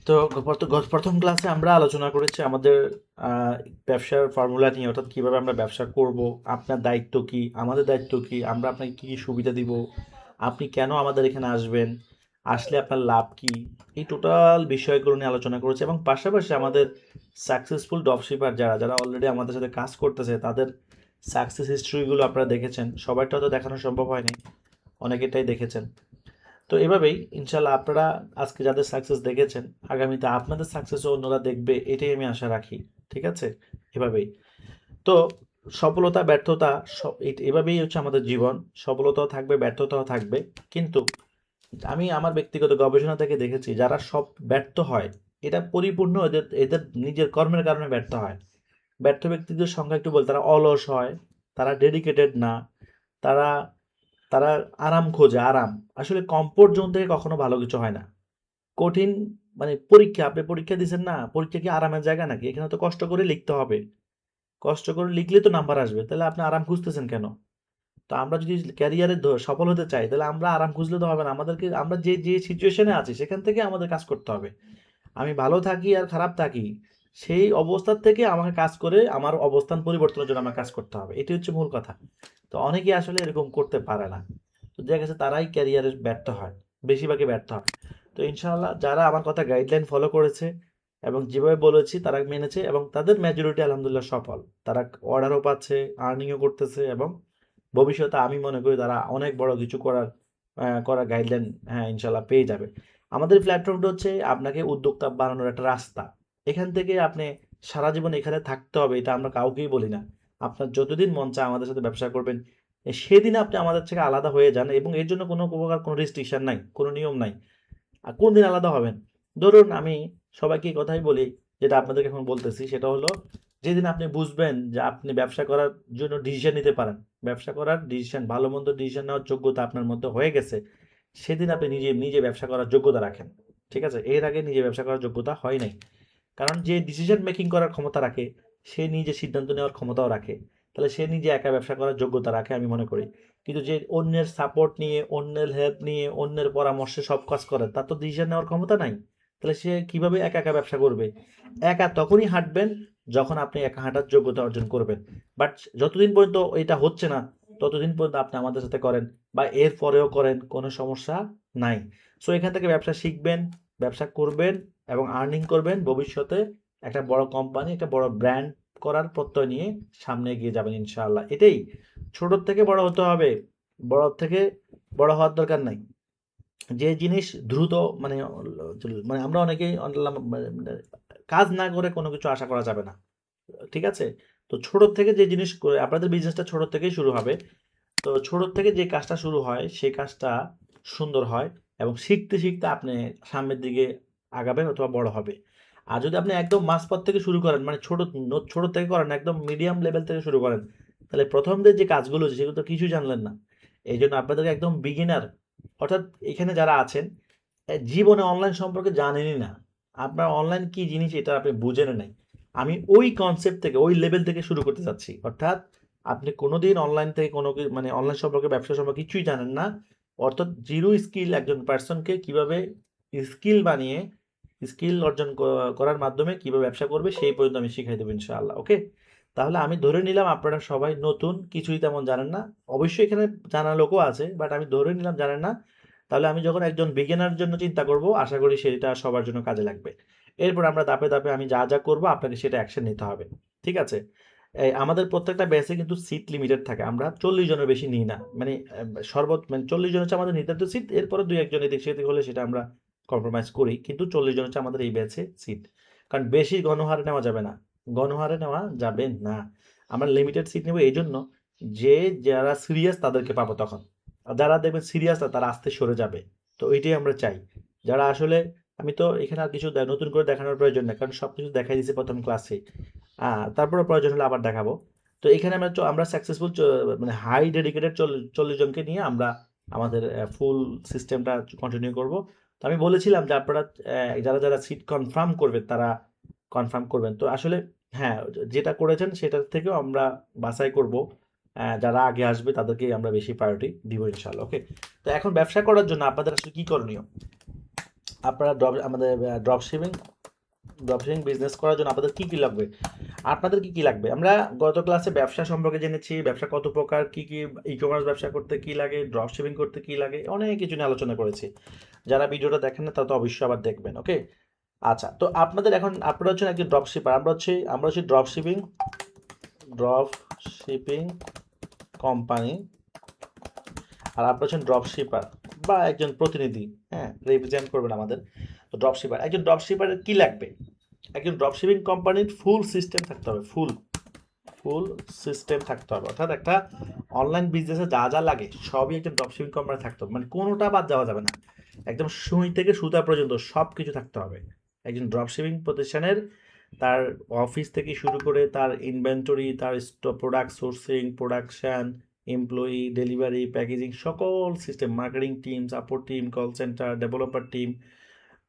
তো প্রথম ক্লাসে আমরা আলোচনা করেছি আমাদের ব্যবসার ফর্মুলা নিয়ে, অর্থাৎ কীভাবে আমরা ব্যবসা করব, আপনার দায়িত্ব কী, আমাদের দায়িত্ব কী, আমরা আপনাকে কী কী সুবিধা দিব, আপনি কেন আমাদের এখানে আসবেন, আসলে আপনার লাভ কী, এই টোটাল বিষয়গুলো নিয়ে আলোচনা করেছি। এবং পাশাপাশি আমাদের সাকসেসফুল ড্রপশিপার যারা যারা অলরেডি আমাদের সাথে কাজ করতেছে তাদের সাকসেস হিস্ট্রিগুলো আপনারা দেখেছেন। সবাইটা তো দেখানো সম্ভব হয়নি, অনেকেরটাই দেখেছেন। তো এভাবেই ইনশাল্লাহ আপনারা আজকে যাদের সাকসেস দেখেছেন, আগামীতে আপনাদের সাকসেসও অন্যরা দেখবে, এটাই আমি আশা রাখি। ঠিক আছে? এভাবেই। তো সফলতা ব্যর্থতা এভাবেই হচ্ছে আমাদের জীবন। সফলতাও থাকবে, ব্যর্থতাও থাকবে। কিন্তু আমি আমার ব্যক্তিগত গবেষণা থেকে দেখেছি যারা সব ব্যর্থ হয়, এটা পরিপূর্ণ এদের এদের নিজের কর্মের কারণে ব্যর্থ হয়। ব্যর্থ ব্যক্তিদের সংখ্যা একটু বলি, তারা অলস হয়, তারা ডেডিকেটেড না, তারা তারা আরাম খোঁজে, আরাম। আসলে কমফোর্ট জোন থেকে কখনো ভালো কিছু হয় না। কঠিন মানে পরীক্ষা, আপনি পরীক্ষা দিছেন না, পরীক্ষা কি আরামের জায়গা নাকি? এখানে তো কষ্ট করে লিখতে হবে। কষ্ট করে লিখলে তো নাম্বার আসবে। তাহলে আপনি আরাম খুঁজতেছেন কেন? তো আমরা যদি ক্যারিয়ারে সফল হতে চাই, তাহলে আমরা আরাম খুঁজলে তো হবে না। আমাদেরকে আমরা যে সিচুয়েশনে আছি সেখান থেকে আমাদের কাজ করতে হবে। আমি ভালো থাকি আর খারাপ থাকি, সেই অবস্থার থেকে আমাকে কাজ করে আমার অবস্থান পরিবর্তনের জন্য আমার কাজ করতে হবে। এটি হচ্ছে মূল কথা। তো অনেকেই আসলে এরকম করতে পারে না। তো দেখা গেছে তারাই ক্যারিয়ারে ব্যর্থ হয়, বেশিরভাগই ব্যর্থ হয়। তো ইনশাআল্লাহ যারা আমার কথা গাইডলাইন ফলো করেছে এবং যেভাবে বলেছি তারা মেনেছে, এবং তাদের মেজরিটি আলহামদুলিল্লাহ সফল। তারা অর্ডারও পাচ্ছে, আর্নিংও করতেছে, এবং ভবিষ্যতে আমি মনে করি তারা অনেক বড় কিছু করার গাইডলাইন, হ্যাঁ, ইনশাল্লাহ পেয়ে যাবে। আমাদের প্ল্যাটফর্মটা হচ্ছে আপনাকে উদ্যোক্তা বানানোর একটা রাস্তা। এখান থেকে আপনি সারা জীবন এখানে থাকতে হবে এটা আমরা কাউকেই বলি না। আপনার যতদিন মন চায় আমাদের সাথে ব্যবসা করবেন, সেদিন আপনি আমাদের থেকে আলাদা হয়ে যান, এবং এর জন্য কোনো প্রকার কোনো রেস্ট্রিকশন নাই, কোনো নিয়ম নাই। আর কোন দিন আলাদা হবেন? ধরুন আমি সবাইকে এই কথাই বলি, যেটা আপনাদেরকে এখন বলতেছি, সেটা হলো যেদিন আপনি বুঝবেন যে আপনি ব্যবসা করার জন্য ডিসিশন নিতে পারেন, ব্যবসা করার ডিসিশন, ভালো মন্দ ডিসিশন নেওয়ার যোগ্যতা আপনার মধ্যে হয়ে গেছে, সেদিন আপনি নিজে নিজে ব্যবসা করার যোগ্যতা রাখেন। ঠিক আছে? এর আগে নিজে ব্যবসা করার যোগ্যতা হয় নাই। কারণ যে ডিসিশন মেকিং করার ক্ষমতা রাখে, সে নিজে সিদ্ধান্ত নেওয়ার ক্ষমতাও রাখে। তাহলে সে নিজে একা ব্যবসা করার যোগ্যতা রাখে আমি মনে করি। কিন্তু যে অন্যের সাপোর্ট নিয়ে, অন্যের হেল্প নিয়ে, অন্যের পরামর্শে সব কাজ করে, তার তো ডিসিশন নেওয়ার ক্ষমতা নাই। তাহলে সে কিভাবে একা একা ব্যবসা করবে? একা তখনই হাঁটবেন যখন আপনি একা হাঁটার যোগ্যতা অর্জন করবেন। বাট যতদিন পর্যন্ত এটা হচ্ছে না, ততদিন পর্যন্ত আপনি আমাদের সাথে করেন বা এর পরেও করেন, কোনো সমস্যা নাই। সো এখান থেকে ব্যবসা শিখবেন, ব্যবসা করবেন এবং আর্নিং করবেন। ভবিষ্যতে একটা বড় কোম্পানি, একটা বড় ব্র্যান্ড করার প্রত্যয় নিয়ে সামনে এগিয়ে যাবেন ইনশাআল্লাহ। এটাই, ছোটোর থেকে বড় হতে হবে, বড় থেকে বড় হওয়ার দরকার নাই। যে জিনিস দ্রুত মানে মানে আমরা অনেকেই মানে কাজ না করে কোনো কিছু আশা করা যাবে না। ঠিক আছে? তো ছোট থেকে যে জিনিস করে আপনাদের বিজনেসটা ছোট থেকেই শুরু হবে। তো ছোট থেকে যে কাজটা শুরু হয় সেই কাজটা সুন্দর হয়, এবং শিখতে শিখতে আপনি সামনের দিকে আগাবেন অথবা বড় হবে। আর যদি আপনি একদম মাঝপথ থেকে শুরু করেন, মানে ছোট থেকে করেন, একদম মিডিয়াম লেভেল থেকে শুরু করেন, তাহলে প্রথম দিকে যে কাজগুলো আছে সেগুলো তো কিছুই জানলেন না। এই জন্য আপনাদেরকে একদম বিগিনার, অর্থাৎ এখানে যারা আছেন জীবনে অনলাইন সম্পর্কে জানেনই না, আপনার অনলাইন কি জিনিস এটা আপনি বুঝেন নাই, আমি ওই কনসেপ্ট থেকে, ওই লেভেল থেকে শুরু করতে চাচ্ছি। অর্থাৎ আপনি কোনোদিন অনলাইন থেকে মানে অনলাইন সম্পর্কে, ব্যবসা সম্পর্কে কিছুই জানেন না। অর্থাৎ জিরো স্কিল একজন পার্সনকে কিভাবে স্কিল বানিয়ে, স্কিল অর্জন করার মাধ্যমে কিভাবে ব্যবসা করবে সেই পর্যন্ত আমি শিখাই দেবো ইনশাআল্লাহ। ওকে? তাহলে আমি ধরে নিলাম আপনারা সবাই নতুন, কিছুই তেমন জানেন না। অবশ্যই এখানে জানা লোকও আছে, বাট আমি ধরে নিলাম জানেন না। তাহলে আমি যখন একজন বিগিনার জন্য চিন্তা করব, আশা করি সেটা সবার জন্য কাজে লাগবে। এরপর আমরা ধাপে ধাপে আমি যা যা করব আপনাকে সেটা অ্যাকশন নিতে হবে। ঠিক আছে? এই আমাদের প্রত্যেকটা ব্যাচে কিন্তু সিট লিমিটেড থাকে। আমরা 40 জনের বেশি নিই না। মানে মানে 40 জন হচ্ছে আমাদের নির্ধারিত সিট। এরপরে ২-১ জন এদিক সেদিক হলে সেটা আমরা কম্প্রোমাইজ করি। কিন্তু 40 জন হচ্ছে আমাদের এই ব্যাচে সিট। কারণ বেশি গণহারে নেওয়া যাবে না। গণহারে নেওয়া যাবে না। আমরা লিমিটেড সিট নেব এইজন্য যে যারা সিরিয়াস তাদেরকে পাবো তখন। আর যারা দেখবেন সিরিয়াস না তারা আস্তে সরে যাবে। তো এইটাই আমরা চাই। যারা আসলে, আমি তো এখানে আর কিছু নতুন করে দেখানোর প্রয়োজন নেই। কারণ সবকিছু দেখাই দিয়েছি ১ম ক্লাসেই। তারপরেও প্রয়োজন হলে আবার দেখাবো। তো এখানে আমরা সাকসেসফুল মানে হাই ডেডিকেটেড 40 জনকে নিয়ে আমরা আমাদের ফুল সিস্টেমটা কন্টিনিউ করব। তো আমি বলেছিলাম যে আপনারা যারা সিট কনফার্ম করবেন তারা কনফার্ম করবেন। তো আসলে হ্যাঁ, যেটা করেছেন সেটার থেকেও আমরা বাছাই করব। যারা আগে আসবে তাদেরকেই আমরা বেশি প্রায়োরিটি দিব ইনশাআল্লাহ। ওকে? তো এখন ব্যবসা করার জন্য আপনাদের আসলে কি করণীয়? আপনারা আমাদের ড্রপশিপিং বিজনেস করার জন্য আপনাদের কী কী লাগবে, আপনাদের কি কি লাগবে? আমরা গত ক্লাসে ব্যবসা সম্পর্কে জেনেছি, ব্যবসা কত প্রকার, কি কি ই কমার্স ব্যবসা করতে কি লাগে, ড্রপ শিপিং করতে কি লাগে, অনেক কিছু নিয়ে আলোচনা করেছি। যারা ভিডিওটা দেখেন না তারা তো অবশ্যই আবার দেখবেন। ওকে, আচ্ছা, তো আপনাদের এখন আপনারা হচ্ছেন একজন ড্রপ শিপার, আমরা হচ্ছি ড্রপ শিপিং কোম্পানি, আর আপনারা হচ্ছেন ড্রপ শিপার বা একজন প্রতিনিধি, হ্যাঁ, রিপ্রেজেন্ট করবেন আমাদের। তো ড্রপ শিপার, একজন ড্রপ শিপারের কি লাগবে? একজন ড্রপ শিপিং কোম্পানির ফুল সিস্টেম থাকতে হবে, ফুল সিস্টেম থাকতে হবে, অর্থাৎ একটা অনলাইন বিজনেসে যা যা লাগে সবই একটা ড্রপশিপিং কোম্পানি থাকতে হবে, মানে কোনোটা বাদ যাওয়া যাবে না, একদম সুই থেকে সুতা পর্যন্ত সব কিছু থাকতে হবে একজন ড্রপশিপিং প্রতিষ্ঠানের। তার অফিস থেকে শুরু করে তার ইনভেন্টরি, তার product sourcing, production, employee, delivery, packaging, সকল system, marketing team, support team, call center, developer team,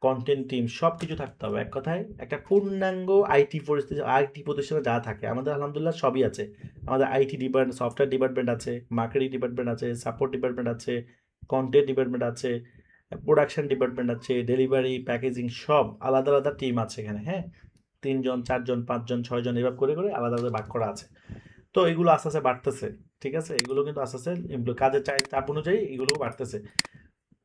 content team, সব কিছু থাকতে হবে। এক কথায় একটা পূর্ণাঙ্গ আইটি প্রতিষ্ঠানে যা থাকে আমাদের আলহামদুলিল্লাহ সবই আছে। আমাদের আইটি ডিপার্টমেন্ট, সফটওয়্যার ডিপার্টমেন্ট আছে, মার্কেটিং ডিপার্টমেন্ট আছে, সাপোর্ট ডিপার্টমেন্ট আছে, কন্টেন্ট ডিপার্টমেন্ট আছে, প্রোডাকশন ডিপার্টমেন্ট আছে, ডেলিভারি, প্যাকেজিং, সব আলাদা আলাদা টিম আছে এখানে। হ্যাঁ, 3 জন, 4 জন, 5 জন, 6 জন এভাবে করে করে আলাদা আলাদা ভাগ করা আছে। তো এগুলো আস্তে আস্তে বাড়তেছে, ঠিক আছে, এগুলো কিন্তু আস্তে আস্তে কাজের চাপ অনুযায়ী এগুলো বাড়তেছে।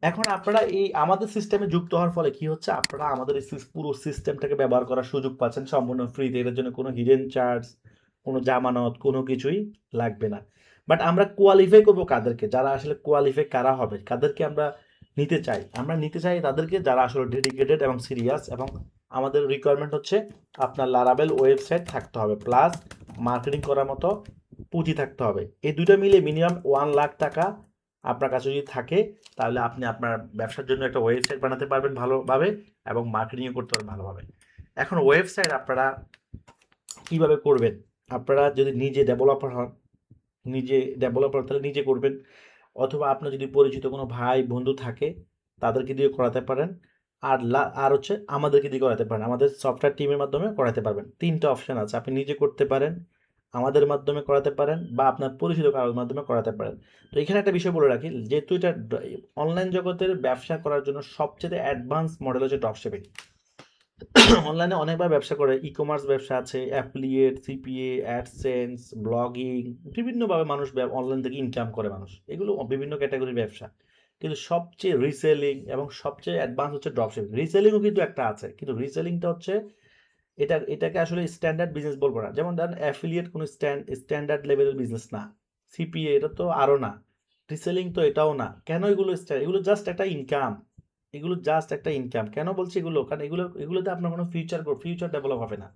এখন আপনারা এই আমাদের সিস্টেমে যুক্ত হওয়ার ফলে কি হচ্ছে, আপনারা আমাদের এই পুরো সিস্টেমটাকে ব্যবহার করার সুযোগ পাচ্ছেন সম্পূর্ণ ফ্রিতে। এটার জন্য কোনো হিডেন চার্জ, কোনো জামানত, কোনো কিছুই লাগবে না। বাট আমরা কোয়ালিফাই করবো কাদেরকে, যারা আসলে কোয়ালিফাই কারা হবে, কাদেরকে আমরা নিতে চাই তাদেরকে যারা আসলে ডেডিকেটেড এবং সিরিয়াস, এবং আমাদের রিকোয়ারমেন্ট হচ্ছে আপনার লারাবেল ওয়েবসাইট থাকতে হবে, প্লাস মার্কেটিং করার মতো পুঁজি থাকতে হবে। এই দুটো মিলে মিনিমাম 1 লাখ টাকা আপনার কাছে যদি থাকে, তাহলে আপনি আপনার ব্যবসার জন্য একটা ওয়েবসাইট বানাতে পারবেন ভালোভাবে, এবং মার্কেটিংও করতে পারবেন ভালোভাবে। এখন ওয়েবসাইট আপনারা কিভাবে করবেন? আপনারা যদি নিজে ডেভেলপার তাহলে নিজে করবেন, অথবা আপনার যদি পরিচিত কোনো ভাই বন্ধু থাকে তাদেরকে দিয়ে করাতে পারেন, আর হচ্ছে আমাদেরকে দিয়ে করাতে পারেন, আমাদের সফটওয়্যার টিমের মাধ্যমে করাতে পারবেন। 3টা অপশন আছে, আপনি নিজে করতে পারেন, আমাদের মাধ্যমে করাতে পারেন, বা আপনার পরিচিত কারোর মাধ্যমে করাতে পারেন। তো এখানে একটা বিষয় বলে রাখি, যেহেতু এটা অনলাইন জগতের ব্যবসা করার জন্য সবচেয়ে অ্যাডভান্স মডেল হচ্ছে ড্রপশিপিং। অনলাইনে অনেকবার ব্যবসা করে, ই কমার্স ব্যবসা আছে, অ্যাফিলিয়েট, সিপিএ, অ্যাডসেন্স, ব্লগিং, বিভিন্নভাবে মানুষ অনলাইন থেকে ইনকাম করে মানুষ, এগুলো বিভিন্ন ক্যাটাগরির ব্যবসা। কিন্তু সবচেয়ে রিসেলিং এবং সবচেয়ে অ্যাডভান্স হচ্ছে ড্রপশিপিং। রিসেলিংও কিন্তু একটা আছে, কিন্তু রিসেলিংটা হচ্ছে এটাকে আসলে স্ট্যান্ডার্ড বিজনেস বলবো না। যেমন ধরেন অ্যাফিলিয়েট কোনো স্ট্যান্ডার্ড লেভেলের বিজনেস না, সিপিএ এটা তো আরও না, রিসেলিং তো এটাও না। কেন এগুলো জাস্ট একটা ইনকাম, কেন বলছি এগুলো, কারণ এগুলোতে আপনার কোনো ফিউচার ডেভেলপ হবে না।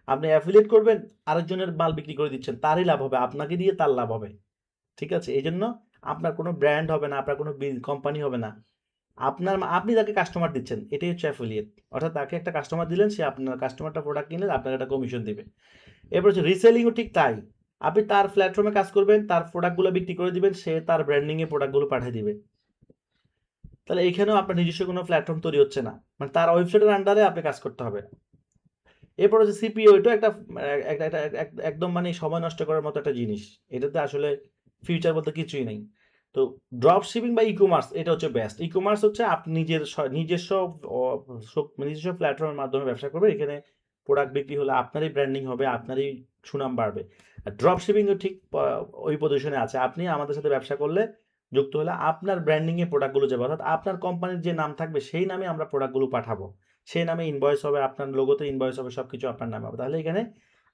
আপনি অ্যাফিলিয়েট করবেন, আরেকজনের মাল বিক্রি করে দিচ্ছেন, তারই লাভ হবে, আপনাকে দিয়ে তার লাভ হবে, ঠিক আছে। এই জন্য আপনার কোনো ব্র্যান্ড হবে না, আপনার কোনো কোম্পানি হবে না, আপনি তাকে কাস্টমার দিচ্ছেন, এটাই হচ্ছে অ্যাফিলিয়েট। অর্থাৎ তাকে একটা কাস্টমার দিলেন, সে আপনার কাস্টমারটা প্রোডাক্ট কিনলে আপনাকে একটা কমিশন দিবে। এরপর হচ্ছে রিসেলিংও ঠিক তাই, আপনি তার প্ল্যাটফর্মে কাজ করবেন, তার প্রোডাক্টগুলো বিক্রি করে দিবেন, সে তার ব্র্যান্ডিংয়ে প্রোডাক্টগুলো পাঠিয়ে দিবে। তাহলে এখানেও আপনার নিজস্ব কোনো প্ল্যাটফর্ম তৈরি হচ্ছে না, মানে তার ওয়েবসাইটের আন্ডারে আপনি কাজ করতে হবে। এরপর হচ্ছে সিপিও, এটা একদম মানে সময় নষ্ট করার মতো একটা জিনিস, এটাতে আসলে ফিউচার বলতে কিছুই নেই। তো ড্রপ শিপিং বা ই কমার্স এটা হচ্ছে বেস্ট। ই কমার্স হচ্ছে আপনি নিজস্ব প্ল্যাটফর্মের মাধ্যমে ব্যবসা করবেন, এখানে প্রোডাক্ট বিক্রি হলে আপনারই ব্র্যান্ডিং হবে, আপনারই সুনাম বাড়বে। আর ড্রপ শিপিংও ঠিক ওই পজিশনে আছে, আপনি আমাদের সাথে ব্যবসা করলে, যুক্ত হলে আপনার ব্র্যান্ডিংয়ে প্রোডাক্টগুলো যাবে, অর্থাৎ আপনার কোম্পানির যে নাম থাকবে সেই নামে আমরা প্রোডাক্টগুলো পাঠাবো, সেই নামে ইনভয়েস হবে, আপনার লোগোতে ইনভয়েস হবে, সব কিছু আপনার নামে হবে। তাহলে এখানে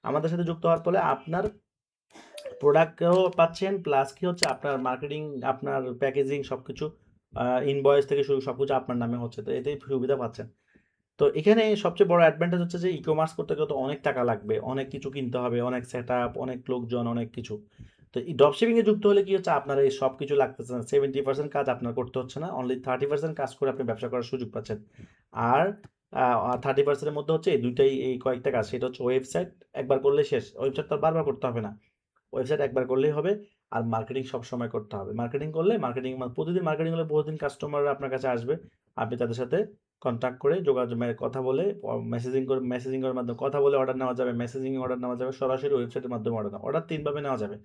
আমাদের সাথে যুক্ত হওয়ার ফলে আপনার প্রোডাক্টও পাচ্ছেন, প্লাস কি হচ্ছে আপনার মার্কেটিং, আপনার প্যাকেজিং, সব কিছু ইনভয়েস থেকে শুরু সব কিছু আপনার নামে হচ্ছে, তো এতেই সুবিধা পাচ্ছেন। তো এখানে সবচেয়ে বড় অ্যাডভান্টেজ হচ্ছে যে ই কমার্স করতে গেলে তো অনেক টাকা লাগবে, অনেক কিছু কিনতে হবে, অনেক সেট আপ, অনেক লোকজন, অনেক কিছু। তো এই ড্রপশিপিংয়ে যুক্ত হলে কি হচ্ছে, আপনার এই সব কিছু লাগতেছে না, 70% কাজ আপনার করতে হচ্ছে না, অনলি 30% কাজ করে আপনি ব্যবসা করার সুযোগ পাচ্ছেন। আর 30%-এর মধ্যে হচ্ছে এই কয়েকটা কাজ, সেটা হচ্ছে ওয়েবসাইট একবার করলে শেষ, ওয়েবসাইট তো আর বারবার করতে হবে না, ওয়েবসাইট একবার করলেই হবে। আর মার্কেটিং সবসময় করতে হবে, প্রতিদিন মার্কেটিং হলে প্রতিদিন কাস্টমাররা আপনার কাছে আসবে, আপনি তাদের সাথে কন্ট্যাক্ট করে যোগাযোগ কথা বলে, মেসেজিং করার মাধ্যমে কথা বলে অর্ডার নেওয়া যাবে, অর্ডার নেওয়া যাবে, সরাসরি ওয়েবসাইটের মাধ্যমে অর্ডার 3 ভাবে নেওয়া যাবে।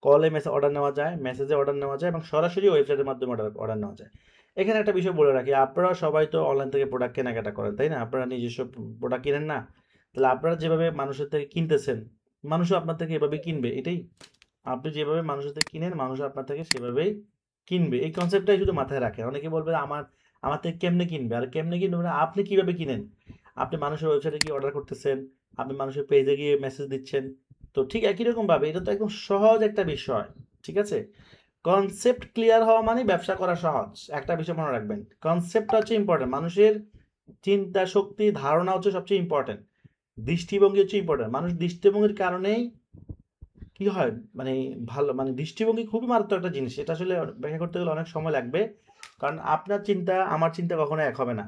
কলে অর্ডার নেওয়া যায়, মেসেজে অর্ডার নেওয়া যায়, এবং সরাসরি ওয়েবসাইটের মাধ্যমে অর্ডার নেওয়া যায়। এখানে একটা বিষয় বলে রাখি, আপনারা সবাই তো অনলাইন থেকে প্রোডাক্ট কেনাকাটা করেন, তাই না? আপনারা নিজস্ব প্রোডাক্ট কিনেন না? তাহলে আপনারা যেভাবে মানুষের থেকে কিনতেছেন, মানুষও আপনার থেকে এভাবে কিনবে, এটাই। আপনি যেভাবে মানুষের থেকে কিনেন, মানুষ আপনার থেকে সেভাবেই কিনবে। এই কনসেপ্টটাই শুধু মাথায় রাখেন। অনেকে বলবে আমার আমার থেকে কেমনে কিনবে, আর কেমনে কিনবে মানে আপনি কিভাবে কিনেন? আপনি মানুষের ওয়েবসাইটে গিয়ে অর্ডার করতেছেন, আপনি মানুষের পেজে গিয়ে মেসেজ দিচ্ছেন, তো ঠিক একই রকম ভাবে এটা তো একদম সহজ একটা বিষয়, ঠিক আছে? কনসেপ্ট ক্লিয়ার হওয়া মানে ব্যবসা করা সহজ। একটা বিষয় মনে রাখবেন, কনসেপ্টটা হচ্ছে ইম্পর্টেন্ট। মানুষের চিন্তা শক্তি, ধারণা হচ্ছে সবচেয়ে ইম্পর্টেন্ট। দৃষ্টিভঙ্গি হচ্ছে ইম্পর্টেন্ট। মানুষ দৃষ্টিভঙ্গির কারণেই কি হয়, মানে ভালো, মানে দৃষ্টিভঙ্গি খুবই মারাত্মক একটা জিনিস। এটা আসলে ব্যাখ্যা করতে গেলে অনেক সময় লাগবে, কারণ আপনার চিন্তা আমার চিন্তা কখনো এক হবে না।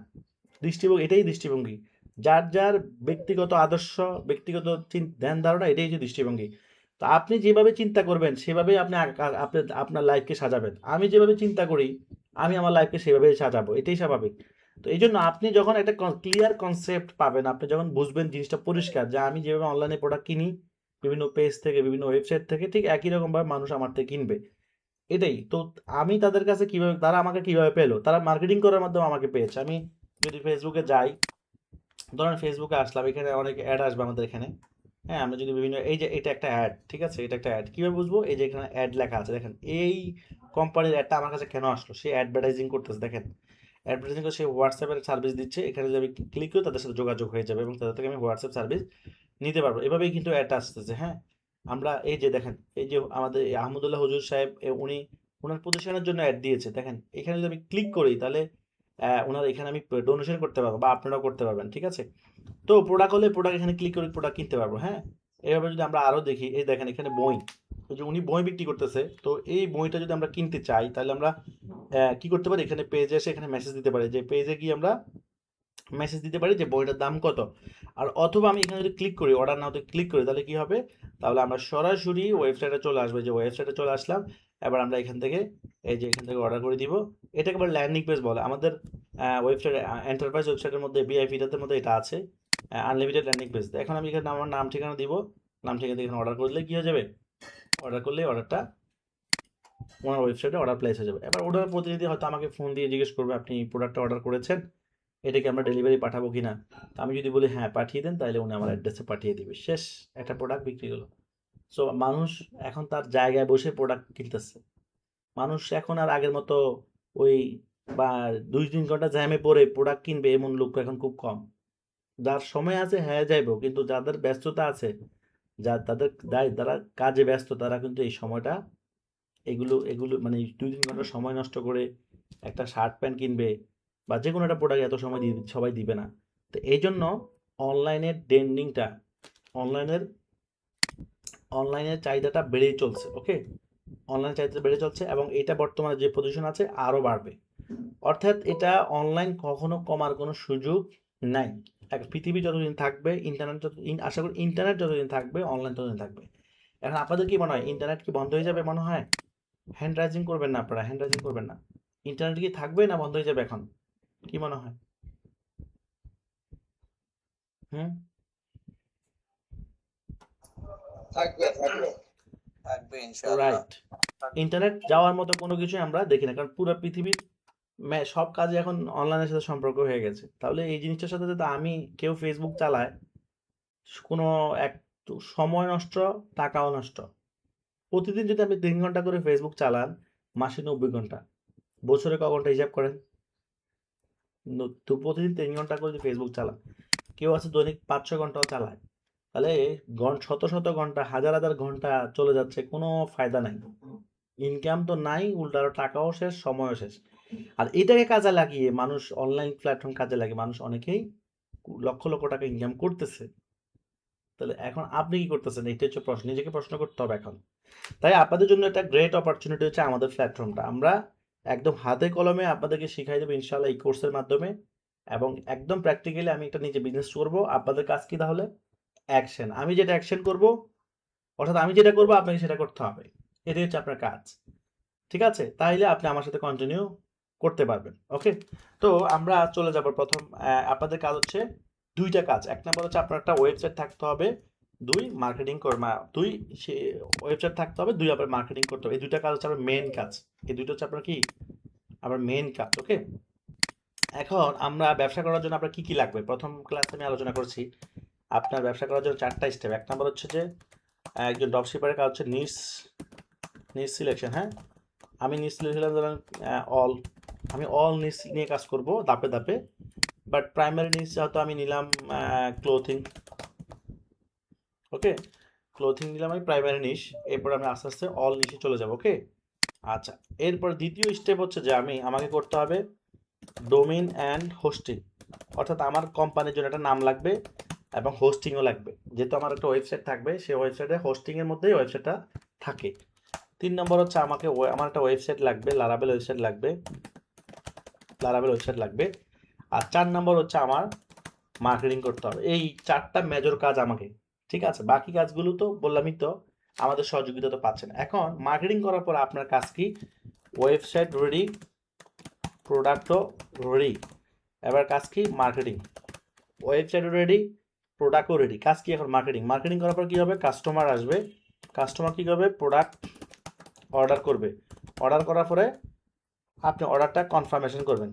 দৃষ্টিভঙ্গি, এটাই দৃষ্টিভঙ্গি। যার যার ব্যক্তিগত আদর্শ, ব্যক্তিগত ধ্যান ধারণা, এটাই হচ্ছে দৃষ্টিভঙ্গি। তো আপনি যেভাবে চিন্তা করবেন সেভাবেই আপনি আপনি আপনার লাইফকে সাজাবেন। আমি যেভাবে চিন্তা করি আমি আমার লাইফকে সেভাবেই সাজাবো, এটাই স্বাভাবিক। তো এই জন্য আপনি যখন একটা ক্লিয়ার কনসেপ্ট পাবেন, আপনি যখন বুঝবেন জিনিসটা পরিষ্কার, যে আমি যেভাবে অনলাইনে প্রোডাক্ট কিনি বিভিন্ন পেজ থেকে, বিভিন্ন ওয়েবসাইট থেকে, ঠিক একই রকমভাবে মানুষ আমার থেকে কিনবে, এটাই তো। আমি তাদের কাছে কিভাবে, তারা আমাকে কিভাবে পেলো, তারা মার্কেটিং করার মাধ্যমে আমাকে পেয়েছে। আমি যদি ফেসবুকে যাই, ধরেন ফেসবুকে আসলাম, এখানে অনেক অ্যাড আসবে আমাদের এখানে। হ্যাঁ, আমরা যদি বিভিন্ন, এই যে এটা একটা অ্যাড, ঠিক আছে, এটা একটা অ্যাড, কিভাবে বুঝবো? এই যে এখানে অ্যাড লেখা আছে, দেখেন এই কোম্পানির অ্যাডটা আমার কাছে কেন আসলো, সে অ্যাডভার্টাইজিং করতেছে, দেখেন অ্যাডভার্টাইজিং করে সে হোয়াটসঅ্যাপের সার্ভিস দিচ্ছে। এখানে যদি আমি ক্লিক করি তাদের সাথে যোগাযোগ হয়ে যাবে এবং তাদের থেকে আমি হোয়াটসঅ্যাপ সার্ভিস নিতে পারবো। এভাবেই কিন্তু অ্যাডটা আসতেছে। হ্যাঁ, আমরা এই যে দেখেন, এই যে আমাদের এই আহমদুল্লাহ হুজুর সাহেব, উনি ওনার প্রতিষ্ঠানের জন্য অ্যাড দিয়েছে। দেখেন এখানে যদি আমি ক্লিক করি তাহলে ওনার এখানে আমি ডোনেশন করতে পারবো, বা আপনারাও করতে পারবেন, ঠিক আছে? তো প্রোডাক্ট হলে প্রোডাক্ট এখানে ক্লিক করে প্রোডাক্ট কিনতে পারবো। হ্যাঁ, এভাবে যদি আমরা আরো দেখি, এই দেখেন এখানে বই, ওই যে উনি বই বিক্রি করতেছে, তো এই বইটা যদি আমরা কিনতে চাই তাহলে আমরা কি করতে পারি, এখানে পেজে এসে এখানে মেসেজ দিতে পারি, যে পেজে গিয়ে আমরা মেসেজ দিতে পারি যে বইটার দাম কত। আর অথবা আমি এখানে যদি ক্লিক করি, অর্ডার নাওতে ক্লিক করি, তাহলে কি হবে, তাহলে আমরা সরাসরি ওয়েবসাইটে চলে আসবে, যে ওয়েবসাইটে চলে আসলাম। এবার আমরা এখান থেকে, এই যে এখান থেকে অর্ডার করে দিব। এটাকে আবার ল্যান্ডিং পেজ বলে আমাদের ওয়েবসাইট, এন্টারপ্রাইজ ওয়েবসাইটের মধ্যে, ভিআইপিটার মধ্যে এটা আছে, আনলিমিটেড ল্যান্ডিং পেজ। এখন আমি এখানে আমার নাম ঠিকানা দিব, নাম ঠিকানা দিয়ে এখানে অর্ডার করলে কি হয়ে যাবে, অর্ডার করলে অর্ডারটা ওনার ওয়েবসাইটে অর্ডার প্লেস হয়ে যাবে। এবার ওনার প্রতিনিধি হয়তো আমাকে ফোন দিয়ে জিজ্ঞেস করবে, আপনি প্রোডাক্টটা অর্ডার করেছেন, এটাকে আমরা ডেলিভারি পাঠাবো কিনা। তো আমি যদি বলি হ্যাঁ পাঠিয়ে দেন, তাহলে উনি আমার অ্যাড্রেসে পাঠিয়ে দিবে, শেষ, একটা প্রোডাক্ট বিক্রি হলো। সো মানুষ এখন তার জায়গায় বসে প্রোডাক্ট কিনতেছে। মানুষ এখন আর আগের মতো ওই বা 2-3 ঘন্টা জ্যামে পড়ে প্রোডাক্ট কিনবে এমন লোক এখন খুব কম। যার সময় আছে হ্যাঁ যাইবো, কিন্তু যাদের ব্যস্ততা আছে, তাদের যারা কাজে ব্যস্ত, তারা কিন্তু এই সময়টা, এগুলো এগুলো মানে 2-3 ঘন্টা সময় নষ্ট করে একটা শার্ট প্যান্ট কিনবে বা যে কোনো একটা প্রোডাক্ট এত সময় দিয়ে সবাই দিবে না। তো এই জন্য অনলাইনের ট্রেন্ডিংটা, অনলাইনের অনলাইনের চাহিদাটা বেড়েই চলছে। ওকে, অনলাইন চাহিদা বেড়ে চলছে এবং এটা বর্তমানে যে পজিশন আছে আরও বাড়বে। অর্থাৎ এটা অনলাইন কখনো কমার কোনো সুযোগ নাই। পৃথিবী যতদিন থাকবে, ইন্টারনেট আশা করি ইন্টারনেট যতদিন থাকবে অনলাইন ততদিন থাকবে। এখন আপনাদের কি মনে হয়, ইন্টারনেট কি বন্ধ হয়ে যাবে? মনে হয় হ্যান্ড রাইজিং করবেন না, আপনারা হ্যান্ড রাইজিং করবেন না। ইন্টারনেট কি থাকবে না বন্ধ হয়ে যাবে এখন, কি মনে হয়? হুম, থাকবে থাকবে থাকবে ইনশাআল্লাহ। রাইট। ইন্টারনেট যাওয়ার মতো কোনো কিছু আমরা দেখি না, কারণ পুরো পৃথিবীর সব কাজে এখন অনলাইনের সাথে সম্পর্ক হয়ে গেছে। তাহলে এই জিনিসটার সাথে যদি আমি, কেউ ফেসবুক চালায়, কোনো এক সময় নষ্ট, টাকাও নষ্ট। প্রতিদিন যদি আপনি 3 ঘন্টা করে ফেসবুক চালান, মাসে 90 ঘন্টা, বছরে ক ঘন্টা হিসাব করেন। তো প্রতিদিন 3 ঘন্টা করে যদি ফেসবুক চালান, কেউ আছে দৈনিক 5-6 ঘন্টাও চালায়, তাহলে শত শত ঘন্টা, হাজার হাজার ঘন্টা চলে যাচ্ছে, কোনো ফায়দা নাই। ইনকাম তো নাই, উল্টো আরো টাকাও শেষ, সময়ও শেষ। আর এটাকে কাজে লাগিয়ে মানুষ, অনলাইন প্ল্যাটফর্ম কাজে লাগিয়ে মানুষ অনেকেই লক্ষ লক্ষ টাকা ইনকাম করতেছে। তাহলে এখন আপনি কি করতেছেন, এটা হচ্ছে প্রশ্ন, নিজেকে প্রশ্ন করতে হবে এখন। তাই আপনাদের জন্য একটা গ্রেট অপরচুনিটি হচ্ছে আমাদের প্ল্যাটফর্মটা। আমরা একদম হাতে কলমে আপনাদেরকে শিখাই দেবো ইনশাআল্লাহ এই কোর্সের মাধ্যমে, এবং একদম প্র্যাকটিক্যালি আমি একটা নিজে বিজনেস করবো। আপনাদের কাজ কি তাহলে? অ্যাকশন। আমি যেটা অ্যাকশন করব, অর্থাৎ আমি যেটা করবো আপনাকে সেটা করতে হবে, এটাই হচ্ছে আপনার কাজ। ঠিক আছে, তাইলে আপনি আমার সাথে কন্টিনিউ করতে পারবেন। ওকে, তো আমরা চলে যাব প্রথম। আপনাদের কাজ হচ্ছে দুইটা কাজ। এক নম্বর হচ্ছে আপনার একটা ওয়েবসাইট থাকতে হবে, দুই মার্কেটিং করমা, দুই সে ওয়েবসাইট থাকতে হবে, দুই আপনার মার্কেটিং করতে হবে। এই দুইটা কাজ হচ্ছে আপনার মেন কাজ। এই দুইটা হচ্ছে আপনার কি, আমার মেন কাজ। ওকে, এখন আমরা ব্যবসা করার জন্য আপনার কি কি লাগবে, প্রথম ক্লাসে আমি আলোচনা করছি আপনার ব্যবসা করার জন্য 4টা স্টেপ। 1 নম্বর হচ্ছে যে একজন ড্রপশিপারের কাজ হচ্ছে নিশ সিলেকশন। হ্যাঁ, আমি নিশ সিলেকশন ধরেন অল, আমি অল নিশ নিয়ে কাজ করব ধাপে ধাপে। বাট প্রাইমারি নিশ হয়তো আমি নিলাম ক্লোথিং। ওকে, ক্লোথিং নিলাম আমি প্রাইমারি নিশ, এরপর আমি আস্তে আস্তে অল নিশে চলে যাব। ওকে, আচ্ছা, এরপর দ্বিতীয় স্টেপ হচ্ছে যে আমাকে করতে হবে ডোমেইন অ্যান্ড হোস্টিং, অর্থাৎ আমার কোম্পানির জন্য একটা নাম লাগবে এবং হোস্টিংও লাগবে। যেহেতু আমার একটা ওয়েবসাইট থাকবে, সেই ওয়েবসাইটে হোস্টিংয়ের মধ্যেই ওয়েবসাইটটা থাকে। 3 নম্বর হচ্ছে আমার একটা ওয়েবসাইট লাগবে, লারাবেল ওয়েবসাইট লাগবে। আর 4 নম্বর হচ্ছে আমার মার্কেটিং করতে হবে। এই 4টা মেজর কাজ আমাকে, ঠিক আছে? বাকি কাজগুলো তো বললামই তো, আমাদের সহযোগিতা তো পাচ্ছেন। এখন মার্কেটিং করার পর আপনার কাজ কি? ওয়েবসাইট রেডি, প্রোডাক্টও রেডি, এবার কাজ কি? মার্কেটিং। ওয়েবসাইটও রেডি, প্রোডাক্টও রেডি, কাজ কি এখন? মার্কেটিং করার পর কী হবে? কাস্টমার আসবে, কাস্টমার কী করবে? প্রোডাক্ট অর্ডার করবে, অর্ডার করার পরে আপনি অর্ডারটা কনফার্মেশন করবেন,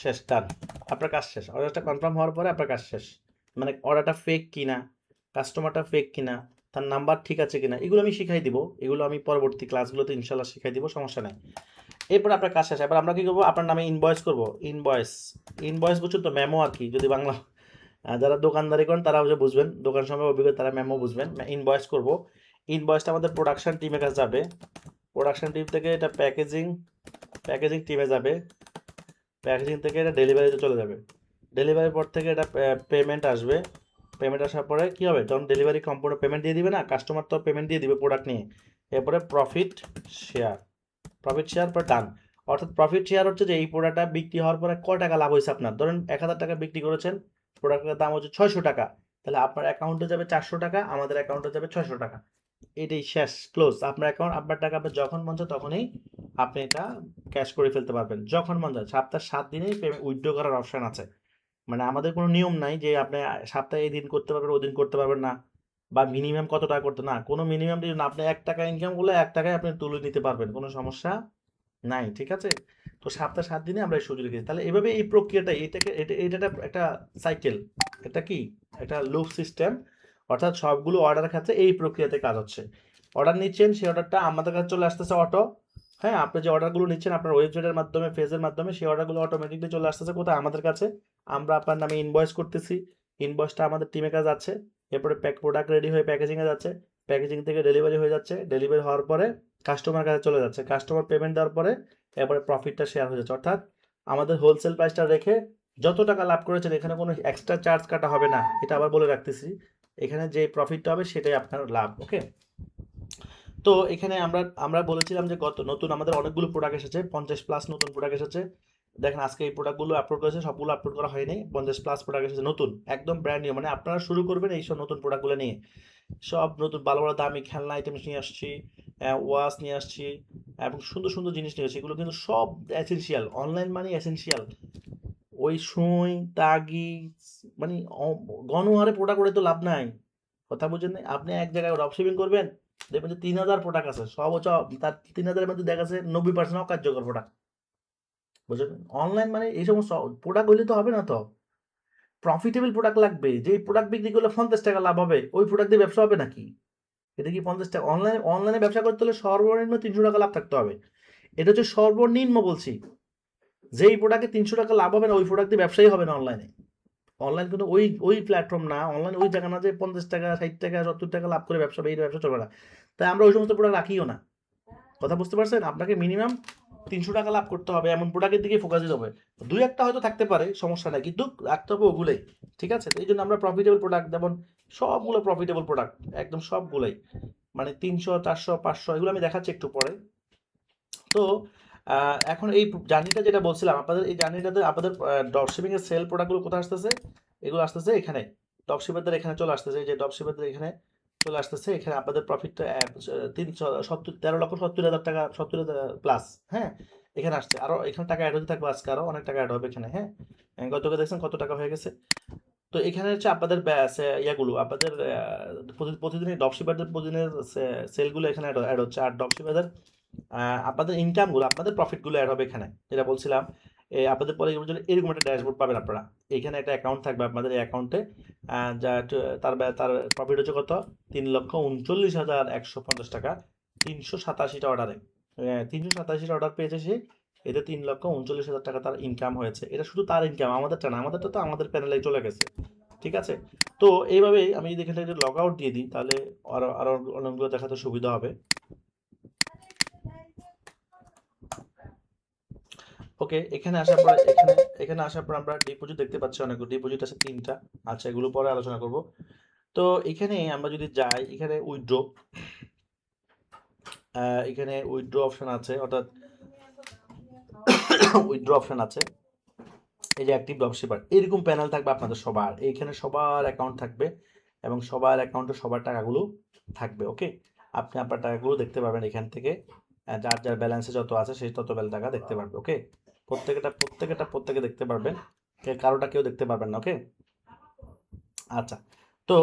শেষ, ডান, আপনার কাজ শেষ। অর্ডারটা কনফার্ম হওয়ার পরে আপনার কাজ শেষ। মানে অর্ডারটা ফেক কিনা, কাস্টমারটা ফেক কিনা, তার নাম্বার ঠিক আছে কিনা, এগুলো আমি শিখাই দিব। এগুলো আমি পরবর্তী ক্লাসগুলোতে ইনশাল্লাহ শিখাই দিব, সমস্যা নেই। এরপর আপনার কাজ শেষ। এবার আমরা কী করবো? আপনার নামে ইনভয়েস করবো। ইনভয়েস বুঝছেন তো? মেমো আর কি, যদি বাংলা যারা দোকানদারি করেন তারা বুঝবেন, দোকান সময় অভিজ্ঞতা তারা মেমো বুঝবেন। ইনভয়েস করব, ইনভয়েসটা আমাদের প্রোডাকশন টিমের কাছে যাবে, প্রোডাকশন টিম থেকে এটা প্যাকেজিং টিমে যাবে, প্যাকেজিং থেকে এটা ডেলিভারিতে চলে যাবে, ডেলিভারির পর থেকে এটা পেমেন্ট আসবে, পেমেন্ট আসার পরে কী হবে? যখন ডেলিভারি সম্পূর্ণ পেমেন্ট দিয়ে দিবে না, কাস্টমার তো পেমেন্ট দিয়ে দিবে প্রোডাক্ট নিয়ে, এরপরে প্রফিট শেয়ার পর ডান। অর্থাৎ প্রফিট শেয়ার হচ্ছে যে এই প্রোডাক্টটা বিক্রি হওয়ার পরে কয় টাকা লাভ হয়েছে আপনার। ধরেন 1000 টাকা বিক্রি করেছেন, প্রোডাক্টের দাম হচ্ছে 600 টাকা, তাহলে আপনার অ্যাকাউন্টে যাবে 400 টাকা, আমাদের অ্যাকাউন্টে যাবে 600 টাকা। এটাই শেষ, ক্লোজ। আপনার অ্যাকাউন্ট, আপনার টাকা আপনার যখন মন চায় তখনই আপনি এটা ক্যাশ করে ফেলতে পারবেন, যখন মন চায়। সপ্তাহে 7 দিনেই পেমেন্ট উইথড্র করার অপশান আছে। মানে আমাদের কোনো নিয়ম নাই যে আপনি সপ্তাহে এই দিন করতে পারবেন, ওই দিন করতে পারবেন না, বা মিনিমাম কত টাকা করতে, না, কোনো মিনিমাম দিন না। আপনি 1 টাকা ইনকাম করলে 1 টাকায় আপনি তুলে নিতে পারবেন, কোনো সমস্যা নাই, ঠিক আছে? তো সপ্তাহে 7 দিনে আমরা এই সুযোগ রেখেছি। তাহলে এভাবে এই প্রক্রিয়াটা, এটা একটা সাইকেল, এটা কি একটা লুপ সিস্টেম, অর্থাৎ সবগুলো অর্ডার ক্ষেত্রে এই প্রক্রিয়াতে কাজ হচ্ছে। অর্ডার নিচ্ছেন, সেই অর্ডারটা আমাদের কাছে চলে আসতেছে অটো। হ্যাঁ, আপনি যে অর্ডারগুলো নিচ্ছেন আপনার ওয়েবসাইটের মাধ্যমে, পেজের মাধ্যমে, সেই অর্ডারগুলো অটোমেটিকলি চলে আসতেছে কোথায়? আমাদের কাছে। আমরা আপনার নামে ইনভয়েস করতেছি, ইনভয়েসটা আমাদের টিমের কাছে যাচ্ছে, এরপরে প্রোডাক্ট রেডি হয়ে প্যাকেজিংয়ে যাচ্ছে, প্যাকেজিং থেকে ডেলিভারি হয়ে যাচ্ছে, ডেলিভারি হওয়ার পরে কাস্টমার কাছে চলে যাচ্ছে, কাস্টমার পেমেন্ট দেওয়ার পরে এরপরে প্রফিটটা শেয়ার হয়ে যাচ্ছে। অর্থাৎ আমাদের হোলসেল প্রাইসটা রেখে যত টাকা লাভ করেছেন, এখানে কোনো এক্সট্রা চার্জ কাটা হবে না, এটা আবার বলে রাখতেছি। এখানে যে প্রফিটটা হবে সেটাই আপনার লাভ। ওকে, তো এখানে আমরা বলেছিলাম যে নতুন আমাদের অনেকগুলো প্রোডাক্ট এসেছে, 50+ নতুন প্রোডাক্ট এসেছে। দেখেন আজকে এই প্রোডাক্টগুলো আপলোড করেছে, সবগুলো আপলোড করা হয়নি, 50+ প্রোডাক্ট এসেছে নতুন, একদম ব্র্যান্ড নিউ। মানে আপনারা শুরু করবেন এইসব নতুন প্রোডাক্টগুলো নিয়ে, সব নতুন ভালো ভালো দামি খেলনা আইটেমস নিয়ে আসছি, ওয়াচ নিয়ে আসছি, এবং সুন্দর সুন্দর জিনিস নিয়ে আসছি। এগুলো কিন্তু সব এসেনশিয়াল, অনলাইন মানে এসেনশিয়াল। ওই সুই তাগিজ মানে গণহারে প্রোডাক্ট করে তো লাভ নাই, কথা বুঝেন নাই? আপনি এক জায়গায় ড্রপ শিপিং করবেন, দেখবেন যে 3000 প্রোডাক্ট আছে, সব হচ্ছে তার 3000-এর মধ্যে দেখা যাচ্ছে 90% অকার্যকর প্রোডাক্ট, বুঝলেন? অনলাইন মানে এই সমস্ত প্রোডাক্ট হইলে তো হবে না, তো প্রফিটেবল প্রোডাক্ট লাগবে। যে প্রোডাক্ট বিক্রি করলে 50 টাকা লাভ হবে, ওই প্রোডাক্ট দিয়ে ব্যবসা হবে নাকি? এটা কি 50 টাকা? অনলাইনে ব্যবসা করতে হলে সর্বনিম্ন 300 টাকা লাভ থাকতে হবে, এটা হচ্ছে সর্বনিম্ন বলছি। যেই প্রোডাক্টে 300 টাকা লাভ হবে না, ওই প্রোডাক্ট দিয়ে ব্যবসাই হবে না অনলাইনে। অনলাইন কিন্তু ওই প্ল্যাটফর্ম না, অনলাইন ওই জায়গা না যে 50 টাকা 60 টাকা 70 টাকা লাভ করে ব্যবসা, এই ব্যবসা চলবে না। তাই আমরা ওই সমস্ত প্রোডাক্ট রাখিও না, কথা বুঝতে পারছেন? আপনাকে মিনিমাম 300 টাকা লাভ করতে হবে এমন প্রোডাক্টের দিকে ফোকাস দিতে হবে। 2-1টা হয়তো থাকতে পারে, সমস্যা নাই, কিন্তু রাখতে হবে ওগুলোই, ঠিক আছে? তো এই জন্য আমরা প্রফিটেবল প্রোডাক্ট, যেমন সবগুলো প্রফিটেবল প্রোডাক্ট, একদম সবগুলোই, মানে 300 400 500 এগুলো আমি দেখাচ্ছি একটু পরে। তো এখন এই জার্নিটা যেটা বলছিলাম আপনাদের, এই জার্নিটাতে আপনাদের ড্রপশিপিং এর সেল প্রোডাক্টগুলো কোথায় আসতেছে? এগুলো আসতেছে এখানে, ড্রপশিপারদের এখানে চলে আসতেছে, এই যে ড্রপশিপারদের এখানে চলে আসতেছে। এখানে আপনাদের প্রফিটটা 13,70,70,000 টাকা, 70,000 প্লাস। হ্যাঁ, এখানে আসছে, আরো এখানে টাকা অ্যাড হতে থাকবে, আজকে আরো অনেক টাকা অ্যাড হবে এখানে। হ্যাঁ, গতকাল দেখছেন কত টাকা হয়ে গেছে। তো এখানে হচ্ছে আপনাদের ইয়াগুলো, আপনাদের প্রতিদিনের ড্রপশিপারদের প্রতিদিনের সেলগুলো এখানে অ্যাড হচ্ছে। আর ড্রপশিপারদের আপনাদের ইনকামগুলো, আপনাদের প্রফিটগুলো অ্যাড হবে এখানে, যেটা বলছিলাম। আপনাদের পরে এরকম একটা ড্যাশবোর্ড পাবেন আপনারা। এখানে একটা অ্যাকাউন্ট থাকবে আপনাদের, এই অ্যাকাউন্টে যা তার প্রফিট হচ্ছে কত, 3,39,150 টাকা 387টা অর্ডারে। 387টা অর্ডার পেয়েছে সে, এতে 3,39,000 টাকা তার ইনকাম হয়েছে। এটা শুধু তার ইনকাম, আমাদেরটা না, আমাদেরটা তো আমাদের প্যানেলে চলে গেছে। ঠিক আছে? তো এইভাবেই আমি যদি এখানে লগ আউট দিয়ে দিই, তাহলে আরো আরো অনেকগুলো দেখাতে সুবিধা হবে। ওকে, এখানে আসার পর আমরা ডিপোজিট দেখতে পাচ্ছি, অনেকগুলো ডিপোজিট আছে 3টা। আচ্ছা, এগুলো পরে আলোচনা করব। তো এখানে আমরা যদি যাই, এখানে উইথড্র, এখানে উইথড্র অপশন আছে, অর্থাৎ উইথড্র অপশন আছে। এই যে অ্যাক্টিভ ড্রপশিপার, এরকম প্যানেল থাকবে আপনাদের সবার, এইখানে সবার অ্যাকাউন্ট থাকবে এবং সবার অ্যাকাউন্টে সবার টাকাগুলো থাকবে। ওকে, আপনি আপনার টাকাগুলো দেখতে পাবেন এখান থেকে, যার যার ব্যালেন্সে যত আছে সেই তত টাকা দেখতে পারবে। ওকে, প্রত্যেকে দেখতে পারবেন, কারোটা কেউ দেখতে পারবেন না। ওকে, আচ্ছা। তো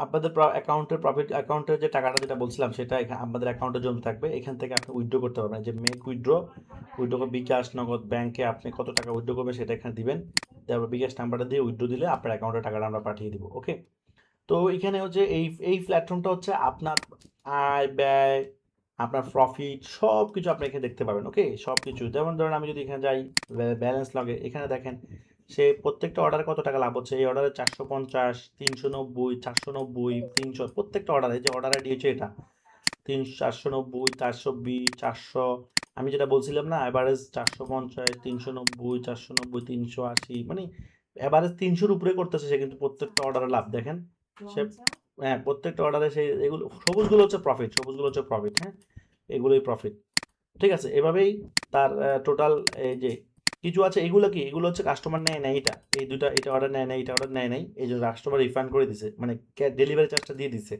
আপনাদের অ্যাকাউন্টের যে টাকাটা যেটা বলছিলাম, সেটা আপনাদের অ্যাকাউন্টে জমতে থাকবে। এখান থেকে আপনি উইথড্র করতে পারবেন, যে মেক উইথড্র, বিকাশ, নগদ, ব্যাংকে আপনি কত টাকা উইথড্র করবেন সেটা এখানে দিবেন। তারপর বিকাশ নাম্বারটা দিয়ে উইথড্র দিলে আপনার অ্যাকাউন্টে টাকাটা আমরা পাঠিয়ে দিব। ওকে, তো এখানে হচ্ছে এই প্ল্যাটফর্মটা হচ্ছে আপনার আয় ব্যয়, আপনার প্রফিট সব কিছু আপনি এখানে দেখতে পাবেন। ওকে, সব কিছু, যেমন ধরেন আমি যদি এখানে যাই ব্যালেন্স লগে, এখানে দেখেন সে প্রত্যেকটা অর্ডারে কত টাকা লাভ হচ্ছে। এই অর্ডারে 450, 390, 490, 300, প্রত্যেকটা অর্ডারে, যে অর্ডার আইডি হচ্ছে এটা 490, 420, 400, আমি যেটা বলছিলাম না অ্যাভারেজ 450, 390, 490, 380, মানে অ্যাভারেজ 300-র উপরে করতেছে সে, কিন্তু প্রত্যেকটা অর্ডারে লাভ দেখেন সে। হ্যাঁ, প্রত্যেকটা অর্ডারে সেই, এগুলো সবুজগুলো হচ্ছে প্রফিট, হ্যাঁ, এগুলোই প্রফিট। ঠিক আছে, এভাবেই তার টোটাল, এই যে কিছু আছে, এগুলো কি, এগুলো হচ্ছে কাস্টমার নেয় নাই, এই দুটা, এটা অর্ডার নেয় নাই, এটা অর্ডার নেয় নাই, এই জন্য কাস্টমার রিফান্ড করে দিছে, মানে ডেলিভারি চার্জটা দিয়ে দিছে।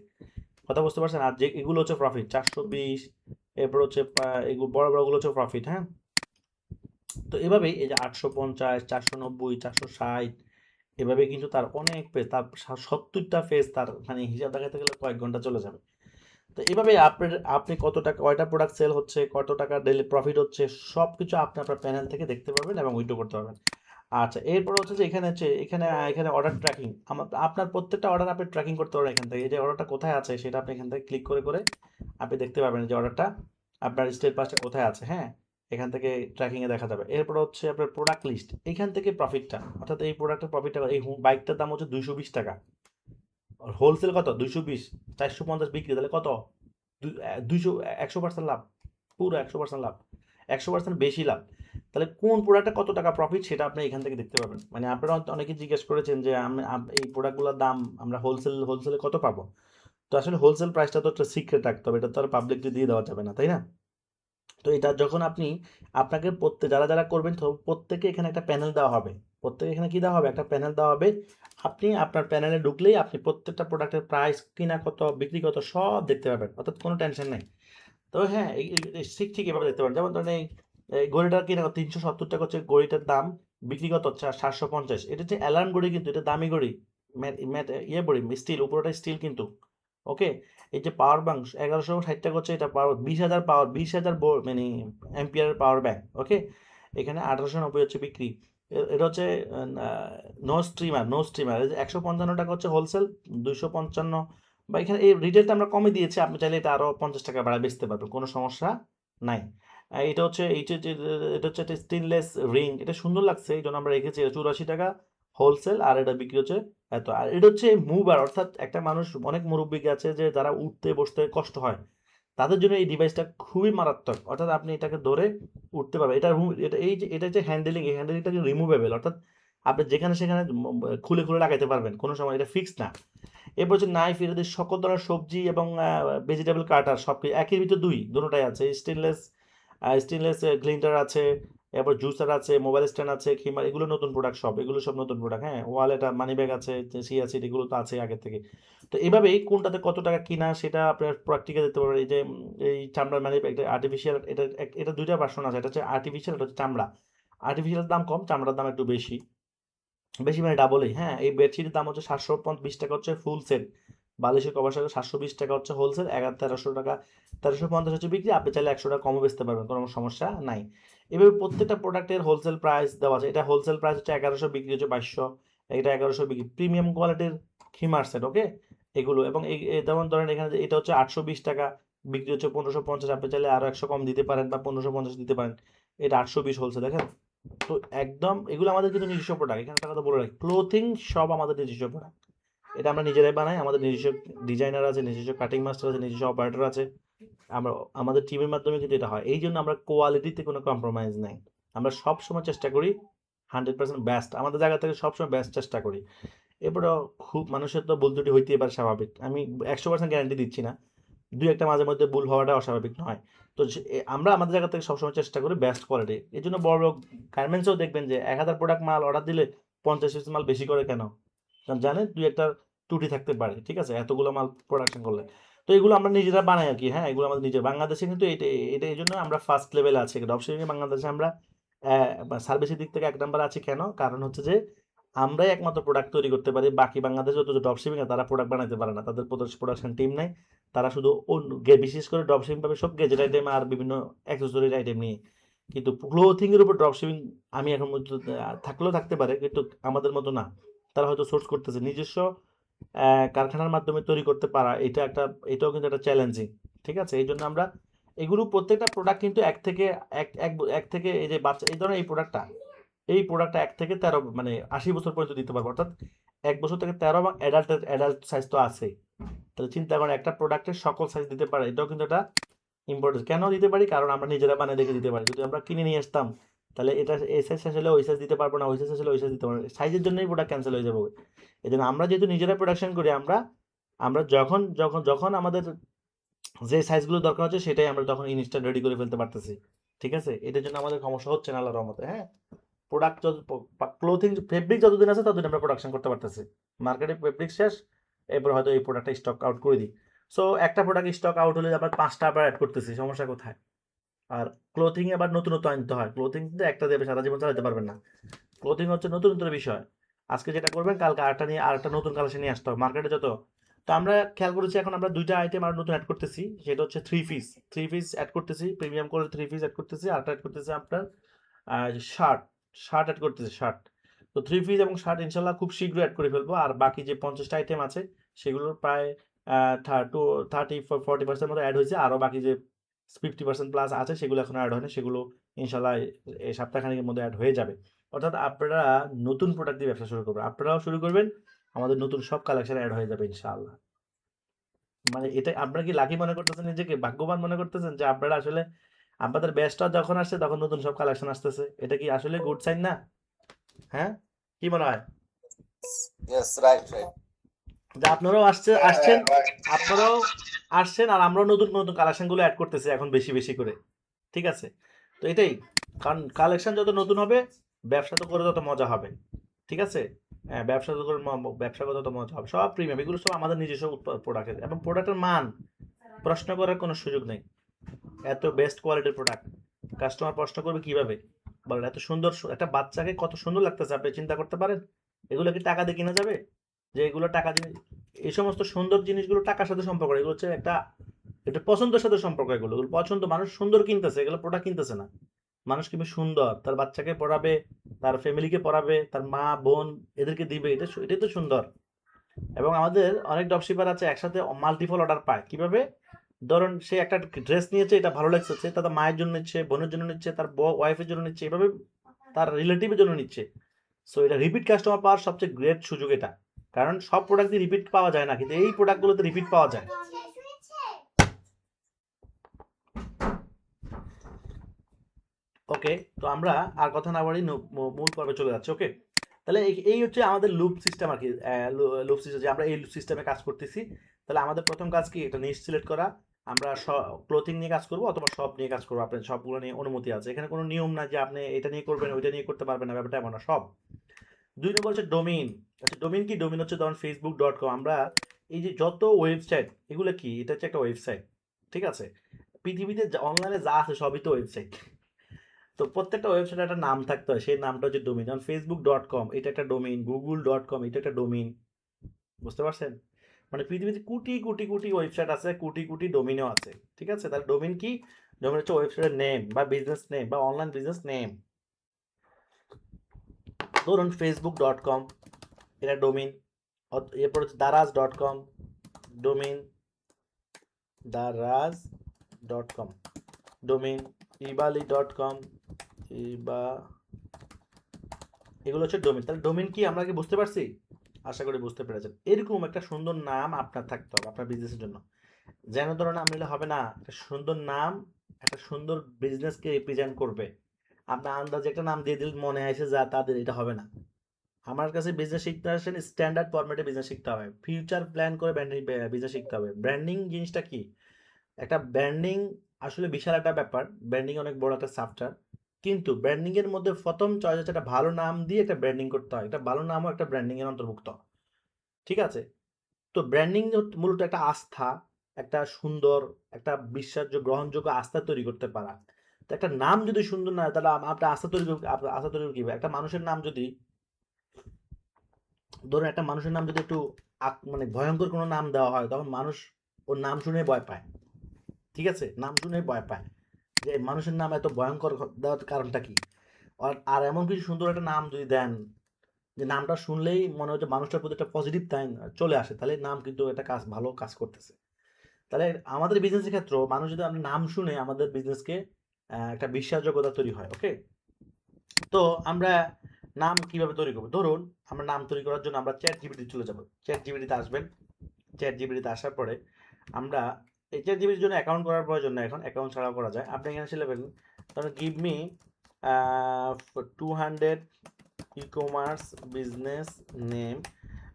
কথা বুঝতে পারছেন? আর যে এগুলো হচ্ছে প্রফিট 420, এরপর হচ্ছে এগুলো বড় বড়গুলো হচ্ছে প্রফিট। হ্যাঁ, তো এভাবেই এই যে 850, 490, 460, এভাবে কিন্তু তার অনেক পেজ, তার 70টা পেজ, তার মানে হিসাব দেখাতে গেলে কয়েক ঘন্টা চলে যাবে। তো এভাবে আপনি কত টাকা, কয়টা প্রোডাক্ট সেল হচ্ছে, কত টাকা ডেলি প্রফিট হচ্ছে, সব কিছু আপনি আপনার প্যানেল থেকে দেখতে পারবেন এবং উইথড্র করতে পারবেন। আচ্ছা, এরপর হচ্ছে যে এখানে অর্ডার ট্র্যাকিং, আপনার প্রত্যেকটা অর্ডার আপনি ট্র্যাকিং করতে পারবেন এখান থেকে। এই যে অর্ডারটা কোথায় আছে সেটা আপনি এখান থেকে ক্লিক করে আপনি দেখতে পাবেন যে অর্ডারটা আপনার স্টেট পাসটা কোথায় আছে। হ্যাঁ, এখান থেকে ট্র্যাকিংয়ে দেখা যাবে। এরপর হচ্ছে আপনার প্রোডাক্ট লিস্ট, এখান থেকে প্রফিটটা, অর্থাৎ এই প্রোডাক্টের প্রফিটটা, এই বাইকটার দাম হচ্ছে 220 টাকা, হোলসেল কত 220, 450 বিক্রি, তাহলে কত, 200, 100% লাভ, পুরো 100% লাভ, 100% বেশি লাভ। তাহলে কোন প্রোডাক্টটা কত টাকা প্রফিট সেটা আপনি এখান থেকে দেখতে পাবেন। মানে আপনারা অনেকে জিজ্ঞেস করেছেন যে এই প্রোডাক্টগুলোর দাম আমরা হোলসেলে কত পাবো। তো আসলে হোলসেল প্রাইসটা তো একটা সিক্রেট রাখতে হবে, এটা তো আর পাবলিকলি দিয়ে দেওয়া যাবে না, তাই না? তো এটা যখন আপনাকে যারা যারা করবেন, তো প্রত্যেকে এখানে একটা প্যানেল দেওয়া হবে। প্রত্যেকে এখানে কি দেওয়া হবে, একটা প্যানেল দেওয়া হবে। আপনি আপনার প্যানেলে ঢুকলেই আপনি প্রত্যেকটা প্রোডাক্টের প্রাইস, কিনা কত, বিক্রি কত, সব দেখতে পাবেন, অর্থাৎ কোনো টেনশন নেই। তবে হ্যাঁ, ঠিক এভাবে দেখতে পারেন। যেমন ধরেন এই ঘড়িটার কিনা 370 টাকা হচ্ছে ঘড়িটার দাম, বিক্রি কত হচ্ছে 750। এটা হচ্ছে অ্যালার্ম ঘড়ি, কিন্তু এটা দামি ঘড়ি, ইয়ে ঘড়ি, স্টিল, উপরটা স্টিল কিন্তু। ওকে, এই যে পাওয়ার ব্যাংক 1160 টাকা হচ্ছে, এটা পাওয়ার 20,000 পাওয়ার, 20,000 মানে অ্যাম্পিয়ারের পাওয়ার ব্যাংক। ওকে, এখানে 1890 হচ্ছে বিক্রি। এটা হচ্ছে নো স্ট্রিমার 155 টাকা হচ্ছে হোলসেল, 255, বা এখানে এই রিটেলটা আমরা কমে দিয়েছি, আপনি চাইলে এটা আরো 50 টাকা বাড়ায় বেচতে পারবেন, কোনো সমস্যা নাই। এটা হচ্ছে একটা স্টেনলেস রিং, এটা সুন্দর লাগছে এই জন্য আমরা রেখেছি। 84 টাকা হোলসেল, আর এটা বিক্রি হচ্ছে এত। আর এটা হচ্ছে মুভার, অর্থাৎ একটা মানুষ, অনেক মুরব্বী আছে যে যারা উঠতে বসতে কষ্ট হয়, তাদের জন্য এই ডিভাইসটা খুবই মারাত্মক। অর্থাৎ আপনি এটাকে ধরে উঠতে পারবেন। এটা যে হ্যান্ডেলিং, এই হ্যান্ডেলিংটা রিমুভেবল, অর্থাৎ আপনি যেখানে সেখানে খুলে খুলে লাগাইতে পারবেন, কোনো সময় এটা ফিক্সড না। এরপর হচ্ছে নাইফ, এটা দিয়ে সকল ধরনের সবজি এবং ভেজিটেবল কাটার, সব একের ভিতর দুটোটাই আছে। স্টেনলেস গ্লিন্টার আছে, এরপর জুসার আছে, মোবাইল স্ট্যান্ড আছে, খিমার, এগুলো নতুন প্রোডাক্ট, এগুলো সব নতুন প্রোডাক্ট। হ্যাঁ, ওয়ালেট, মানি ব্যাগ আছে, সিয়াসিড, এগুলো তো আছে আগে থেকে। তো এভাবেই কোনটাতে কত টাকা কিনা সেটা আপনার প্র্যাকটিক্যাল দিতে পারবেন। এই যে এই চামড়ার মানি ব্যাগ, আর্টিফিশিয়াল, এটা দুইটা ভার্সন আছে, এটা হচ্ছে আর্টিফিশিয়াল, এটা হচ্ছে চামড়া। আর্টিফিশিয়াল দাম কম, চামড়ার দাম একটু বেশি, বেশি মানে ডাবলই। হ্যাঁ, এই বেডশিটের দাম হচ্ছে 720 টাকা হচ্ছে ফুল সেট, বালিশের কভার 720 টাকা হচ্ছে হোলসেল, 1300 টাকা 1350 হচ্ছে বিক্রি। আপনি চাইলে 100 টাকা কমও বেচতে পারবেন, কোনো সমস্যা নাই। এভাবে প্রত্যেকটা প্রোডাক্টের হোলসেল প্রাইস দেওয়া আছে। এটা হোলসেল প্রাইস হচ্ছে 1100, বিক্রি হচ্ছে 2200, এটা 1100 বিক্রি। প্রিমিয়াম কোয়ালিটির খিমার সেট, ওকে, এগুলো। এবং যেমন ধরেন এখানে এটা হচ্ছে 820 টাকা, বিক্রি হচ্ছে 1550। আপনি চাইলে আরো 100 কম দিতে পারেন বা 1550 দিতে পারেন। এটা 820 হোলসেল, দেখেন। তো একদম এগুলো আমাদের কিন্তু নিজস্ব প্রোডাক্ট। এখানে একটা কথা বলে রাখি, ক্লোথিং সব আমাদের নিজস্ব প্রোডাক্ট। এটা আমরা নিজেরাই বানাই, আমাদের নিজস্ব ডিজাইনার আছে, নিজস্ব কাটিং মাস্টার আছে, নিজস্ব অপারেটর আছে। আমরা আমাদের টিমের মাধ্যমে কিন্তু এটা হয়। এই জন্য আমরা কোয়ালিটিতে কোনো কম্প্রোমাইজ নাই। আমরা সব সময় চেষ্টা করি 100% বেস্ট, আমাদের জায়গা থেকে সবসময় বেস্ট চেষ্টা করি। এরপরেও খুব মানুষের তো ভুল ত্রুটি হইতেই পারে, স্বাভাবিক। আমি 100% গ্যারান্টি দিচ্ছি না, দুই একটা মাঝে মধ্যে ভুল হওয়াটা অস্বাভাবিক নয়। তো আমরা আমাদের জায়গা থেকে সবসময় চেষ্টা করি বেস্ট কোয়ালিটি। এই জন্য বড় বড় গার্মেন্টসেও দেখবেন যে 1000 প্রোডাক্ট মাল অর্ডার দিলে 50 পিস মাল বেশি করে কেন? কারণ জানে দুই একটা ত্রুটি থাকতে পারে, ঠিক আছে, এতগুলো মাল প্রোডাকশন করলে। তো এগুলো আমরা নিজেরা বানাই আর কি। হ্যাঁ, এগুলো আমাদের নিজের। বাংলাদেশে কিন্তু এটা এটা এই জন্য আমরা ফার্স্ট লেভেলে আছি ড্রপশিপিং বাংলাদেশে। আমরা সার্ভিসের দিক থেকে 1 নাম্বার আছি। কেন? কারণ হচ্ছে যে আমরাই একমাত্র প্রোডাক্ট তৈরি করতে পারি। বাকি বাংলাদেশে যত ড্রপশিপিং তারা প্রোডাক্ট বানাতে পারে না, তাদের প্রোডাকশন টিম নাই। তারা শুধু বিশেষ করে ড্রপশিপিং পাবে সব গেজেট আইটেম আর বিভিন্ন অ্যাক্সেসরিজ আইটেম নিয়ে। কিন্তু ক্লোথিং এর উপর ড্রপশিপিং আমি এখন পর্যন্ত থাকলেও থাকতে পারে, কিন্তু আমাদের মতো না। তারা হয়তো সোর্স করতেছে নিজস্ব কারখানার মাধ্যমে তৈরি করতে পারা। এটাও কিন্তু একটা চ্যালেঞ্জিং, ঠিক আছে। এই জন্য আমরা এগুলো প্রত্যেকটা প্রোডাক্ট কিন্তু এক থেকে এই যে বাচ্চা এই ধরনের এই প্রোডাক্টটা 1 থেকে 13 মানে 80 বছর পর্যন্ত দিতে পারবো, অর্থাৎ 1 বছর থেকে 13, এবং অ্যাডাল্ট সাইজ তো আছেই। তাহলে চিন্তা করেন একটা প্রোডাক্টের সকল সাইজ দিতে পারে, এটাও কিন্তু একটা ইম্পর্টেন্স। কেন দিতে পারি? কারণ আমরা নিজেরা বানিয়ে দেখে দিতে পারি। যদি আমরা কিনে নিয়ে আসতাম তাহলে এটা এই সাইজ শেষ হলে ওই সাইজ দিতে পারবো না, ওই সাইজ শেষ হলে ওই সাইজ দিতে পারবো না, সাইজের জন্যই প্রোডাক্ট ক্যান্সেল হয়ে যাবে। এই জন্য আমরা যেহেতু নিজেরা প্রোডাকশন করি, আমরা আমরা যখন যখন যখন আমাদের যে সাইজগুলো দরকার হচ্ছে সেটাই আমরা তখন ইনস্ট্যান্ট রেডি করে ফেলতে পারতেছি, ঠিক আছে। এটার জন্য আমাদের সমস্যা হচ্ছে না আল্লাহর রহমতে। হ্যাঁ, প্রোডাক্ট যত ক্লোথিং ফেব্রিক যতদিন আছে ততদিন আমরা প্রোডাকশন করতে পারতেছি। মার্কেটে ফেব্রিক শেষ, এরপর হয়তো এই প্রোডাক্টটা স্টক আউট করে দিই। সো একটা প্রোডাক্ট স্টক আউট হলে আবার 5টা আবার অ্যাড করতেছি, সমস্যা কোথায়? আর ক্লোথিং এ আবার নতুনত্ব আনতে হয়। ক্লোথিং কিন্তু একটা দেবে সারা জীবন চালাতে পারবেন না। ক্লোথিং হচ্ছে নতুনত্ব বিষয়। আজকে যেটা করবেন কালকে আরেকটা নতুন কালেকশন নিয়ে আসতে হবে মার্কেটে যত। তো আমরা খেয়াল করেছি এখন আমরা 2টা আইটেম আর নতুন অ্যাড করতেছি, সেটা হচ্ছে থ্রি পিস অ্যাড করতেছি, প্রিমিয়াম করে 3 পিস অ্যাড করতেছি। আরেকটা অ্যাড করতেছি আপনার শার্ট শার্ট অ্যাড করতেছি, শার্ট। তো 3 পিস এবং শার্ট ইনশাল্লাহ খুব শীঘ্রই অ্যাড করে ফেলবো। আর বাকি যে 50টা আইটেম আছে সেগুলোর প্রায় 30-40% মতো অ্যাড হয়েছে। আরও বাকি যে 50% প্লাস আছে সেগুলো এখন অ্যাড হয়নি, সেগুলো ইনশাল্লাহ এই সপ্তাহখানেকের মধ্যে অ্যাড হয়ে যাবে। অর্থাৎ আপনারা নতুন প্রোডাক্ট দিয়ে ব্যবসা শুরু করবেন, আপনারাও শুরু করবেন, আমাদের নতুন সব কালেকশন অ্যাড হয়ে যাবে ইনশাআল্লাহ। মানে এটা আপনারা কি লাকি মনে করতেছেন, নিজেকে ভাগ্যবান মনে করতেছেন যে আপনারা আসলে আপনাদের বেস্টটা যখন আসছে তখন নতুন সব কালেকশন আসতেছে? এটা কি আসলে গুড সাইন না? হ্যাঁ, কি মনে হয়? Yes, right. যে আপনারাও আপনারাও আসছেন আর আমরাও নতুন নতুন কালেকশনগুলো অ্যাড করতেছি এখন বেশি বেশি করে, ঠিক আছে। তো এটাই, কারণ কালেকশন যত নতুন হবে ব্যবসা তো করে তত মজা হবে, ঠিক আছে। হ্যাঁ, ব্যবসা করে তত মজা হবে। সব প্রিমিয়াম, এগুলো সব আমাদের নিজস্ব প্রোডাক্টের, এবং প্রোডাক্টের মান প্রশ্ন করার কোনো সুযোগ নেই। এত বেস্ট কোয়ালিটির প্রোডাক্ট, কাস্টমার প্রশ্ন করবে কিভাবে? বলেন, এত সুন্দর একটা বাচ্চাকে কত সুন্দর লাগতেছে, আপনি চিন্তা করতে পারেন? এগুলো কি টাকা দিয়ে কিনা যাবে? যে এগুলো টাকা দিয়ে, এই সমস্ত সুন্দর জিনিসগুলো টাকার সাথে সম্পর্ক, এগুলো হচ্ছে এটা পছন্দের সাথে সম্পর্ক। এগুলো পছন্দ, মানুষ সুন্দর কিনতেছে, এগুলো প্রোডাক্ট কিনতেছে না। মানুষ কিনবে সুন্দর, তার বাচ্চাকে পড়াবে, তার ফ্যামিলিকে পড়াবে, তার মা বোন এদেরকে দিবে, এটাই তো সুন্দর। এবং আমাদের অনেক ড্রপশিপার আছে একসাথে মাল্টিপল অর্ডার পায়। কিভাবে? ধরুন সে একটা ড্রেস নিয়েছে, এটা ভালো লাগছে, সে তার মায়ের জন্য নিচ্ছে, বোনের জন্য নিচ্ছে, তার ওয়াইফের জন্য নিচ্ছে, এভাবে তার রিলেটিভের জন্য নিচ্ছে। সো এটা রিপিট কাস্টমার পাওয়ার সবচেয়ে গ্রেট সুযোগ এটা। কারণ সব প্রোডাক্ট দিয়ে রিপিট পাওয়া যায় না, কিন্তু এই প্রোডাক্টগুলোতে রিপিট পাওয়া যায়। ওকে, তো আমরা আর কথা না বাড়ি মূল পর্বে চলে যাচ্ছি। ওকে, তাহলে এই হচ্ছে আমাদের লুপ সিস্টেম আর কি। লুপ সিস্টেম, যে আমরা এই সিস্টেমে কাজ করতেছি। তাহলে আমাদের প্রথম কাজ কি? এটা নিশ সিলেক্ট করা। আমরা ক্লোথিং নিয়ে কাজ করবো অথবা সব নিয়ে কাজ করবো, আপনার সবগুলো নিয়ে অনুমতি আছে। এখানে কোনো নিয়ম না যে আপনি এটা নিয়ে করবেন ওইটা নিয়ে করতে পারবেন না, ব্যাপারটা এমন না। সব 2 নম্বর হচ্ছে ডোমিন। আচ্ছা, ডোমিন কি? ডোমিন হচ্ছে ধরুন facebook.com। আমরা এই যে যত ওয়েবসাইট, এগুলো কি? এটা হচ্ছে একটা ওয়েবসাইট, ঠিক আছে। পৃথিবীতে অনলাইনে যা আছে সবই তো ওয়েবসাইট। তো প্রত্যেকটা ওয়েবসাইটে একটা নাম থাকতে হয়, সেই নামটা হচ্ছে ডোমিন। যেমন facebook.com এটা একটা ডোমিন, google.com এটা একটা ডোমিন, বুঝতে পারছেন? মানে পৃথিবীতে কোটি কোটি কোটি ওয়েবসাইট আছে, কোটি কোটি ডোমিনও আছে, ঠিক আছে? তাহলে ডোমিন কি? ডোমিন হচ্ছে ওয়েবসাইটের নেম বা বিজনেস নেম বা অনলাইন বিজনেস নেম। ধরুন facebook.com, এটা ডোমিন। এরপর হচ্ছে daraz.com, domain daraz.com, domain ibali.com, ইবা, এগুলো হচ্ছে ডোমিন। তাহলে ডোমিন কি আমরা কি বুঝতে পারছি? আশা করি বুঝতে পেরেছেন। এরকম একটা সুন্দর নাম আপনার থাকতে হবে আপনার বিজনেসের জন্য। যেন ধরো নাম নিলে হবে না, একটা সুন্দর নাম একটা সুন্দর বিজনেসকে রিপ্রেজেন্ট করবে। আপনার আন্দাজে একটা নাম দিয়ে দিলে মনে আসে যা তাদের, এটা হবে না। আমার কাছে বিজনেস শিখতে আসেন, স্ট্যান্ডার্ড ফরম্যাটে বিজনেস শিখতে হবে, ফিউচার প্ল্যান করে বিজনেস শিখতে হবে। ব্র্যান্ডিং জিনিসটা কি? একটা ব্র্যান্ডিং আসলে বিশাল একটা ব্যাপার, ব্র্যান্ডিং অনেক বড় একটা সফটওয়্যার। কিন্তু ব্র্যান্ডিং এর মধ্যে প্রথম চয়েস হচ্ছে একটা ভালো নাম দিয়ে একটা ব্র্যান্ডিং করতে হয়। একটা ভালো নামও একটা ব্র্যান্ডিং এর অন্তর্ভুক্ত, ঠিক আছে? তো ব্র্যান্ডিং মূলত একটা আস্থা, একটা সুন্দর, একটা বিশ্বাসযোগ্য গ্রহণযোগ্য আস্থা তৈরি করতে পারা। তো একটা নাম যদি সুন্দর না হয় তাহলে আপনার আস্থা তৈরি আপনার আস্থা তৈরি কিভাবে? একটা মানুষের নাম যদি, ধরুন একটা মানুষের নাম যদি একটু মানে ভয়ঙ্কর কোনো নাম দেওয়া হয়, তখন মানুষ ওর নাম শুনে ভয় পায়, ঠিক আছে? নাম শুনে ভয় পায় যে মানুষের নাম এত ভয়ঙ্কর দেওয়ার কারণটা কি। আর আর এমন কিছু সুন্দর একটা নাম যদি দেন যে নামটা শুনলেই মনে হচ্ছে মানুষটার প্রতি একটা পজিটিভ টাইম চলে আসে, তাহলে নাম কিন্তু একটা কাজ, ভালো কাজ করতেছে। তাহলে আমাদের বিজনেসের ক্ষেত্রেও মানুষ যদি আমরা নাম শুনে আমাদের বিজনেসকে একটা বিশ্বাসযোগ্যতা তৈরি হয়। ওকে, তো আমরা নাম কিভাবে তৈরি করবো? ধরুন আমরা নাম তৈরি করার জন্য আমরা চ্যাট জিপিটি চলে যাবো। চ্যাট জিপিটিতে আসবেন। চ্যাট জিপিটিতে আসার পরে আমরা এই চ্যাট জিপিটির জন্য অ্যাকাউন্ট করার প্রয়োজন না, এখন অ্যাকাউন্ট ছাড়াও করা যায়। আপনি এখানে লিখবেন ধরুন give me 200 e-commerce business name.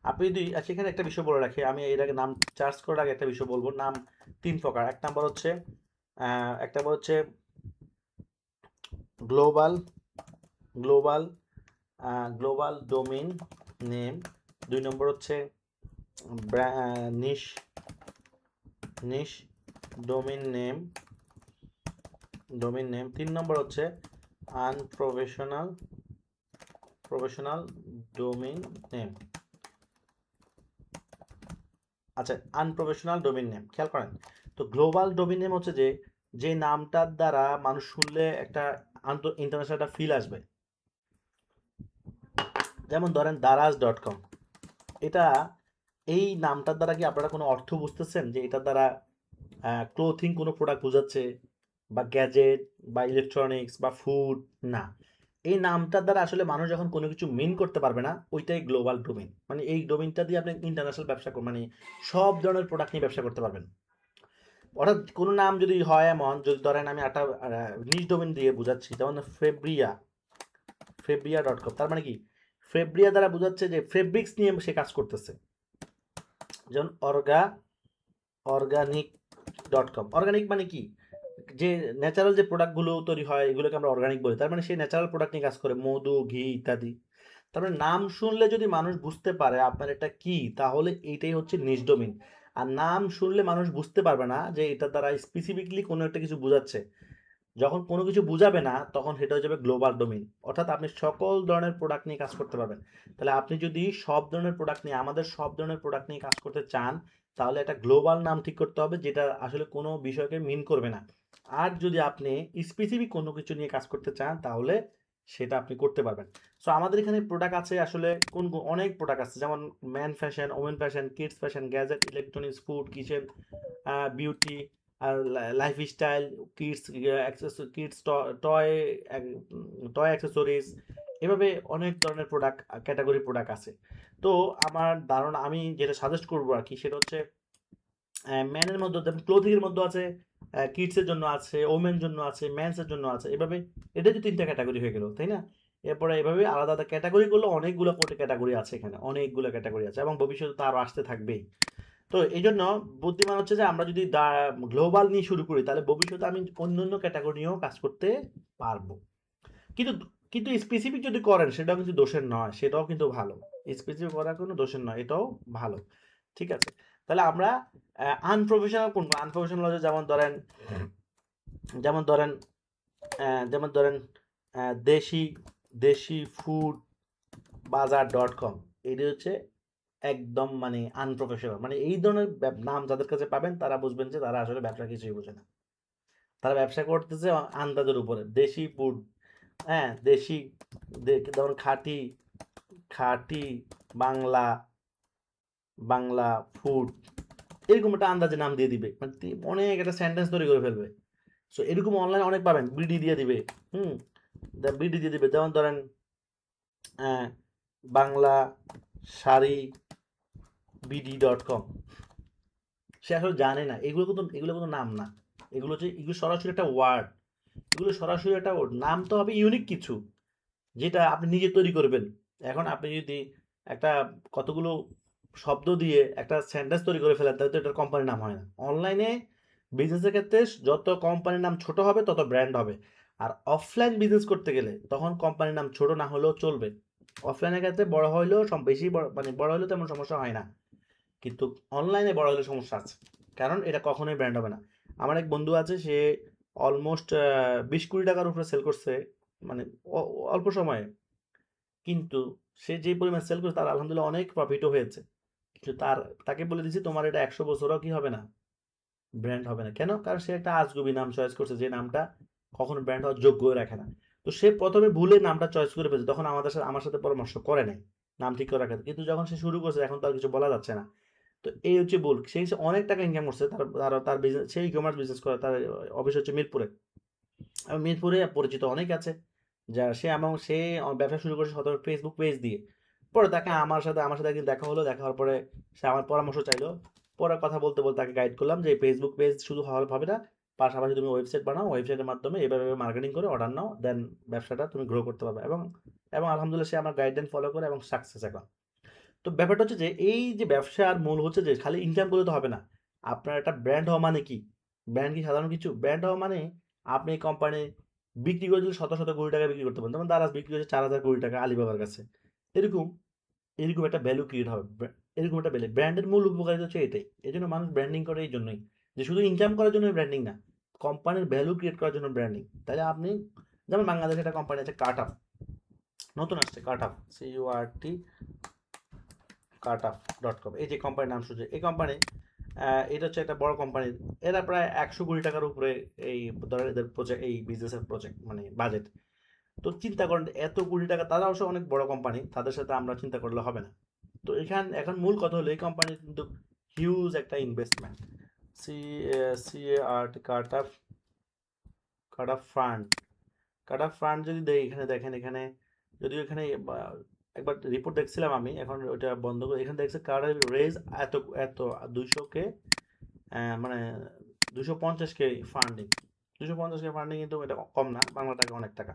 আপনি যদি সেখানে একটা বিষয় বলে রাখি, আমি এর আগে নাম চার্জ করার আগে একটা বিষয় বলবো। নাম তিন প্রকার। এক নম্বর হচ্ছে global global global domain name. দুই নম্বর হচ্ছে নিশ নিশ ডোমেইন নেম। তিন নম্বর হচ্ছে প্রফেশনাল ডোমেইন নেম। আচ্ছা, আনপ্রফেশনাল ডোমেইন নেম খেয়াল করেন। তো গ্লোবাল ডোমেইন নেম হচ্ছে যে নামটার দ্বারা মানুষ শুনলে একটা ইন্টারন্যাশনাল একটা ফিল আসবে। যেমন ধরেন daraz.com, এটা, এই নামটার দ্বারা কি আপনারা কোনো অর্থ বুঝতেছেন যে এটার দ্বারা ক্লোথিং কোনো প্রোডাক্ট বোঝাচ্ছে, বা গ্যাজেট, বা ইলেকট্রনিক্স, বা ফুড? না, এই নামটার দ্বারা আসলে মানুষ যখন কোনো কিছু মিন করতে পারবে না, ওইটাই গ্লোবাল ডোমেইন। মানে এই ডোমেইনটা দিয়ে আপনি ইন্টারন্যাশনাল ব্যবসা মানে সব ধরনের প্রোডাক্ট নিয়ে ব্যবসা করতে পারবেন। অর্থাৎ কোনো নাম যদি হয় এমন, যদি ধরেন আমি একটা নিজ ডোমেইন দিয়ে বুঝাচ্ছি, যেমন ফেব্রিয়া.com, তার মানে কি? ফেব্রিয়া দ্বারা বোঝাচ্ছে যে ফেব্রিক্স নিয়ে সে কাজ করতেছে। যেমন অর্গানিক.com, অর্গানিক মানে কি? যে ন্যাচারাল যে প্রোডাক্টগুলো তৈরি হয় এগুলোকে আমরা অর্গানিক বলি, তার মানে সেই ন্যাচারাল প্রোডাক্ট নিয়ে কাজ করে, মধু, ঘি ইত্যাদি। তার মানে নাম শুনলে যদি মানুষ বুঝতে পারে আপনার এটা কি, তাহলে এইটাই হচ্ছে নিজ ডোমেইন। আর নাম শুনলে মানুষ বুঝতে পারবে না যে এটা দ্বারা স্পেসিফিকলি কোনো একটা কিছু বোঝাচ্ছে। যখন কোনো কিছু বুঝাবে না তখন সেটা হয়ে যাবে গ্লোবাল ডোমেইন। অর্থাৎ আপনি সকল ধরনের প্রোডাক্ট নিয়ে কাজ করতে পারবেন। তাহলে আপনি যদি সব ধরনের প্রোডাক্ট নিয়ে, আমাদের সব ধরনের প্রোডাক্ট নিয়ে কাজ করতে চান, তাহলে একটা গ্লোবাল নাম ঠিক করতে হবে যেটা আসলে কোনো বিষয়কে মিন করবে না। আর যদি আপনি স্পেসিফিক কোনো কিছু নিয়ে কাজ করতে চান তাহলে সেটা আপনি করতে পারবেন। সো আমাদের এখানে প্রোডাক্ট আছে আসলে অনেক প্রোডাক্ট আছে, যেমন man fashion, women fashion, kids fashion, gadget, electronics, food, kitchen, beauty, আর lifestyle, kids kids toy toy accessories, এভাবে অনেক ধরনের প্রোডাক্ট, ক্যাটাগরি প্রোডাক্ট আছে। তো আমার ধারণা, আমি যেটা সাজেস্ট করবো আর কি, সেটা হচ্ছে ম্যানের মধ্যে, ক্লোথিংয়ের মধ্যে আছে, কিডসের জন্য আছে, ওমেন জন্য আছে, মেন্সের জন্য আছে, এভাবে এটা যে তিনটা ক্যাটাগরি হয়ে গেল, তাই না? এরপরে এভাবে আলাদা আলাদা ক্যাটাগরি করলে অনেকগুলো ক্যাটাগরি আছে, এখানে অনেকগুলো ক্যাটাগরি আছে এবং ভবিষ্যতে তো আরও আসতে থাকবেই। তো এই জন্য বুদ্ধিমান হচ্ছে যে আমরা যদি গ্লোবাল নিয়ে শুরু করি তাহলে ভবিষ্যতে আমি অন্য অন্য ক্যাটাগরি নিয়েও কাজ করতে পারবো। কিন্তু কিন্তু স্পেসিফিক যদি করেন সেটাও কিন্তু দোষের নয়, সেটাও কিন্তু ভালো। স্পেসিফিক করার কোনো দোষের নয়, এটাও ভালো, ঠিক আছে? তাহলে আমরা আনপ্রফেশনাল কোন, আনপ্রফেশনাল হচ্ছে যেমন ধরেন যেমন ধরেন দেশি দেশি ফুড বাজার.com, এটি হচ্ছে একদম মানে আনপ্রফেশনাল, মানে এই ধরনের নাম যাদের কাছে পাবেন তারা বুঝবেন যে তারা আসলে ব্যবসা কিছুই বোঝে না। তারা ব্যবসা করতেছে আন্দাজের উপরে, দেশি ফুড, হ্যাঁ দেশি, যেমন খাঁটি খাঁটি বাংলা, বাংলা ফুড, এরকম একটা আন্দাজে নাম দিয়ে দিবে, মানে অনেক একটা সেন্টেন্স তৈরি করে ফেলবে। সো এরকম অনলাইনে অনেক পাবেন, বিডি দিয়ে দিবে, হুম, বিডি দিয়ে দিবে, যেমন ধরেন বাংলা শাড়ি BD.com। সে আসলে জানে না এগুলো কোনো নাম না, এগুলো সরাসরি একটা ওয়ার্ড, এগুলো সরাসরি একটা word। নাম তো হবে ইউনিক কিছু, যেটা আপনি নিজে তৈরি করবেন। এখন আপনি যদি একটা কতগুলো শব্দ দিয়ে একটা সেন্টেন্স তৈরি করে ফেলেন তাহলে তো এটার কোম্পানির নাম হয় না। অনলাইনে বিজনেসের ক্ষেত্রে যত কোম্পানির নাম ছোট হবে তত ব্র্যান্ড হবে। আর অফলাইন বিজনেস করতে গেলে তখন কোম্পানির নাম ছোট না হলেও চলবে। অফলাইনের ক্ষেত্রে বড় হইলেও বেশি বড়, মানে বড় হলেও তেমন সমস্যা হয় না, কিন্তু অনলাইনে বড় হলে সমস্যা আছে, কারণ এটা কখনোই ব্র্যান্ড হবে না। আমার এক বন্ধু আছে, সে অলমোস্ট 20 কোটি টাকার উপরে সেল করছে, মানে অল্প সময়ে, কিন্তু সে যে পরিমাণ সেল করছে তার আলহামদুলিল্লাহ অনেক প্রফিটও হয়েছে। কিন্তু তাকে বলে দিছি তোমার এটা 100 বছরও কি হবে না, ব্র্যান্ড হবে না। কেন? কারণ সে একটা আজগুবি নাম চয়েস করছে, যে নামটা কখনো ব্র্যান্ড হওয়ার যোগ্য রাখে না। তো সে প্রথমে ভুলে নামটা চয়েস করে ফেলছে, তখন আমার সাথে পরামর্শ করে নাই নাম ঠিক করে রাখাতে, কিন্তু যখন সে শুরু করছে এখন তো আর কিছু বলা যাচ্ছে না। তো এই হচ্ছে ভুল। সে অনেক টাকা ইনকাম করছে, তার বিজনেস, সেই ই-কমার্স বিজনেস করে, তার অফিস হচ্ছে মিরপুরে, এবং মিরপুরে পরিচিত অনেক আছে, যা সে ব্যবসা শুরু করেছে প্রথমে ফেসবুক পেজ দিয়ে। পরে তাকে আমার সাথে একদিন দেখা হলো, দেখা হওয়ার পরে সে আমার পরামর্শ চাইলো। পরে কথা বলতে বলতে তাকে গাইড করলাম যে ফেসবুক পেজ শুধু হবে না, পাশাপাশি তুমি ওয়েবসাইট বানাও, ওয়েবসাইটের মাধ্যমে এভাবে মার্কেটিং করে অর্ডার নাও, দেন ব্যবসাটা তুমি গ্রো করতে পারবে। এবং এবং আলহামদুলিল্লাহ সে আমার গাইডলাইন ফলো করে এবং সাকসেস এখন। তো ব্যাপারটা হচ্ছে যে এই যে ব্যবসার মূল হচ্ছে যে খালি ইনকাম করলে তো হবে না। আপনার একটা ব্র্যান্ড হওয়া মানে কি? ব্র্যান্ড কি সাধারণ কিছু? ব্র্যান্ড হওয়া মানে আপনি এই কোম্পানি বিক্রি করে যদি শত শত কোটি টাকা বিক্রি করতে পারেন, যেমন দারাজ বিক্রি হচ্ছে 4,000 কোটি টাকা আলিবাবার কাছে, এরকম এরকম একটা ভ্যালু ক্রিয়েট হবে। এরকম একটা ভ্যালু, ব্র্যান্ডের মূল উপকারিতা হচ্ছে এটাই। এই জন্য মানুষ ব্র্যান্ডিং করে এই জন্যই, যে শুধু ইনকাম করার জন্য ব্র্যান্ডিং না, কোম্পানির ভ্যালু ক্রিয়েট করার জন্য ব্র্যান্ডিং। তাহলে আপনি, যেমন বাংলাদেশে একটা কোম্পানি আছে কার্টআপ, নতুন আসছে কার্টআপ, CURT cartuff.com, এই যে কোম্পানির নাম শুনছে, এই কোম্পানি, এটা হচ্ছে একটা বড় কোম্পানি। এরা প্রায় 100 কোটি টাকার উপরে এই ধরেন এদের প্রজেক্ট, এই বিজনেসের প্রজেক্ট মানে বাজেট। তো চিন্তা করেন এত কোটি টাকা, তারা অবশ্য অনেক বড় কোম্পানি, তাদের সাথে আমরা চিন্তা করলে হবে না। তো এখন মূল কথা হলো এই কোম্পানির কিন্তু হিউজ একটা investment. C CART Cartup fund, Cartup fund যদি এখানে দেখেন, এখানে যদিও এখানে একবার রিপোর্ট দেখছিলাম আমি, এখন ওটা বন্ধ করে, এখানে দেখছি কার্টাফ রেজ এত এত 200K, মানে 250K ফান্ডিং, 250K ফান্ডিং, কিন্তু এটা কম না, বাংলা টাকা অনেক টাকা।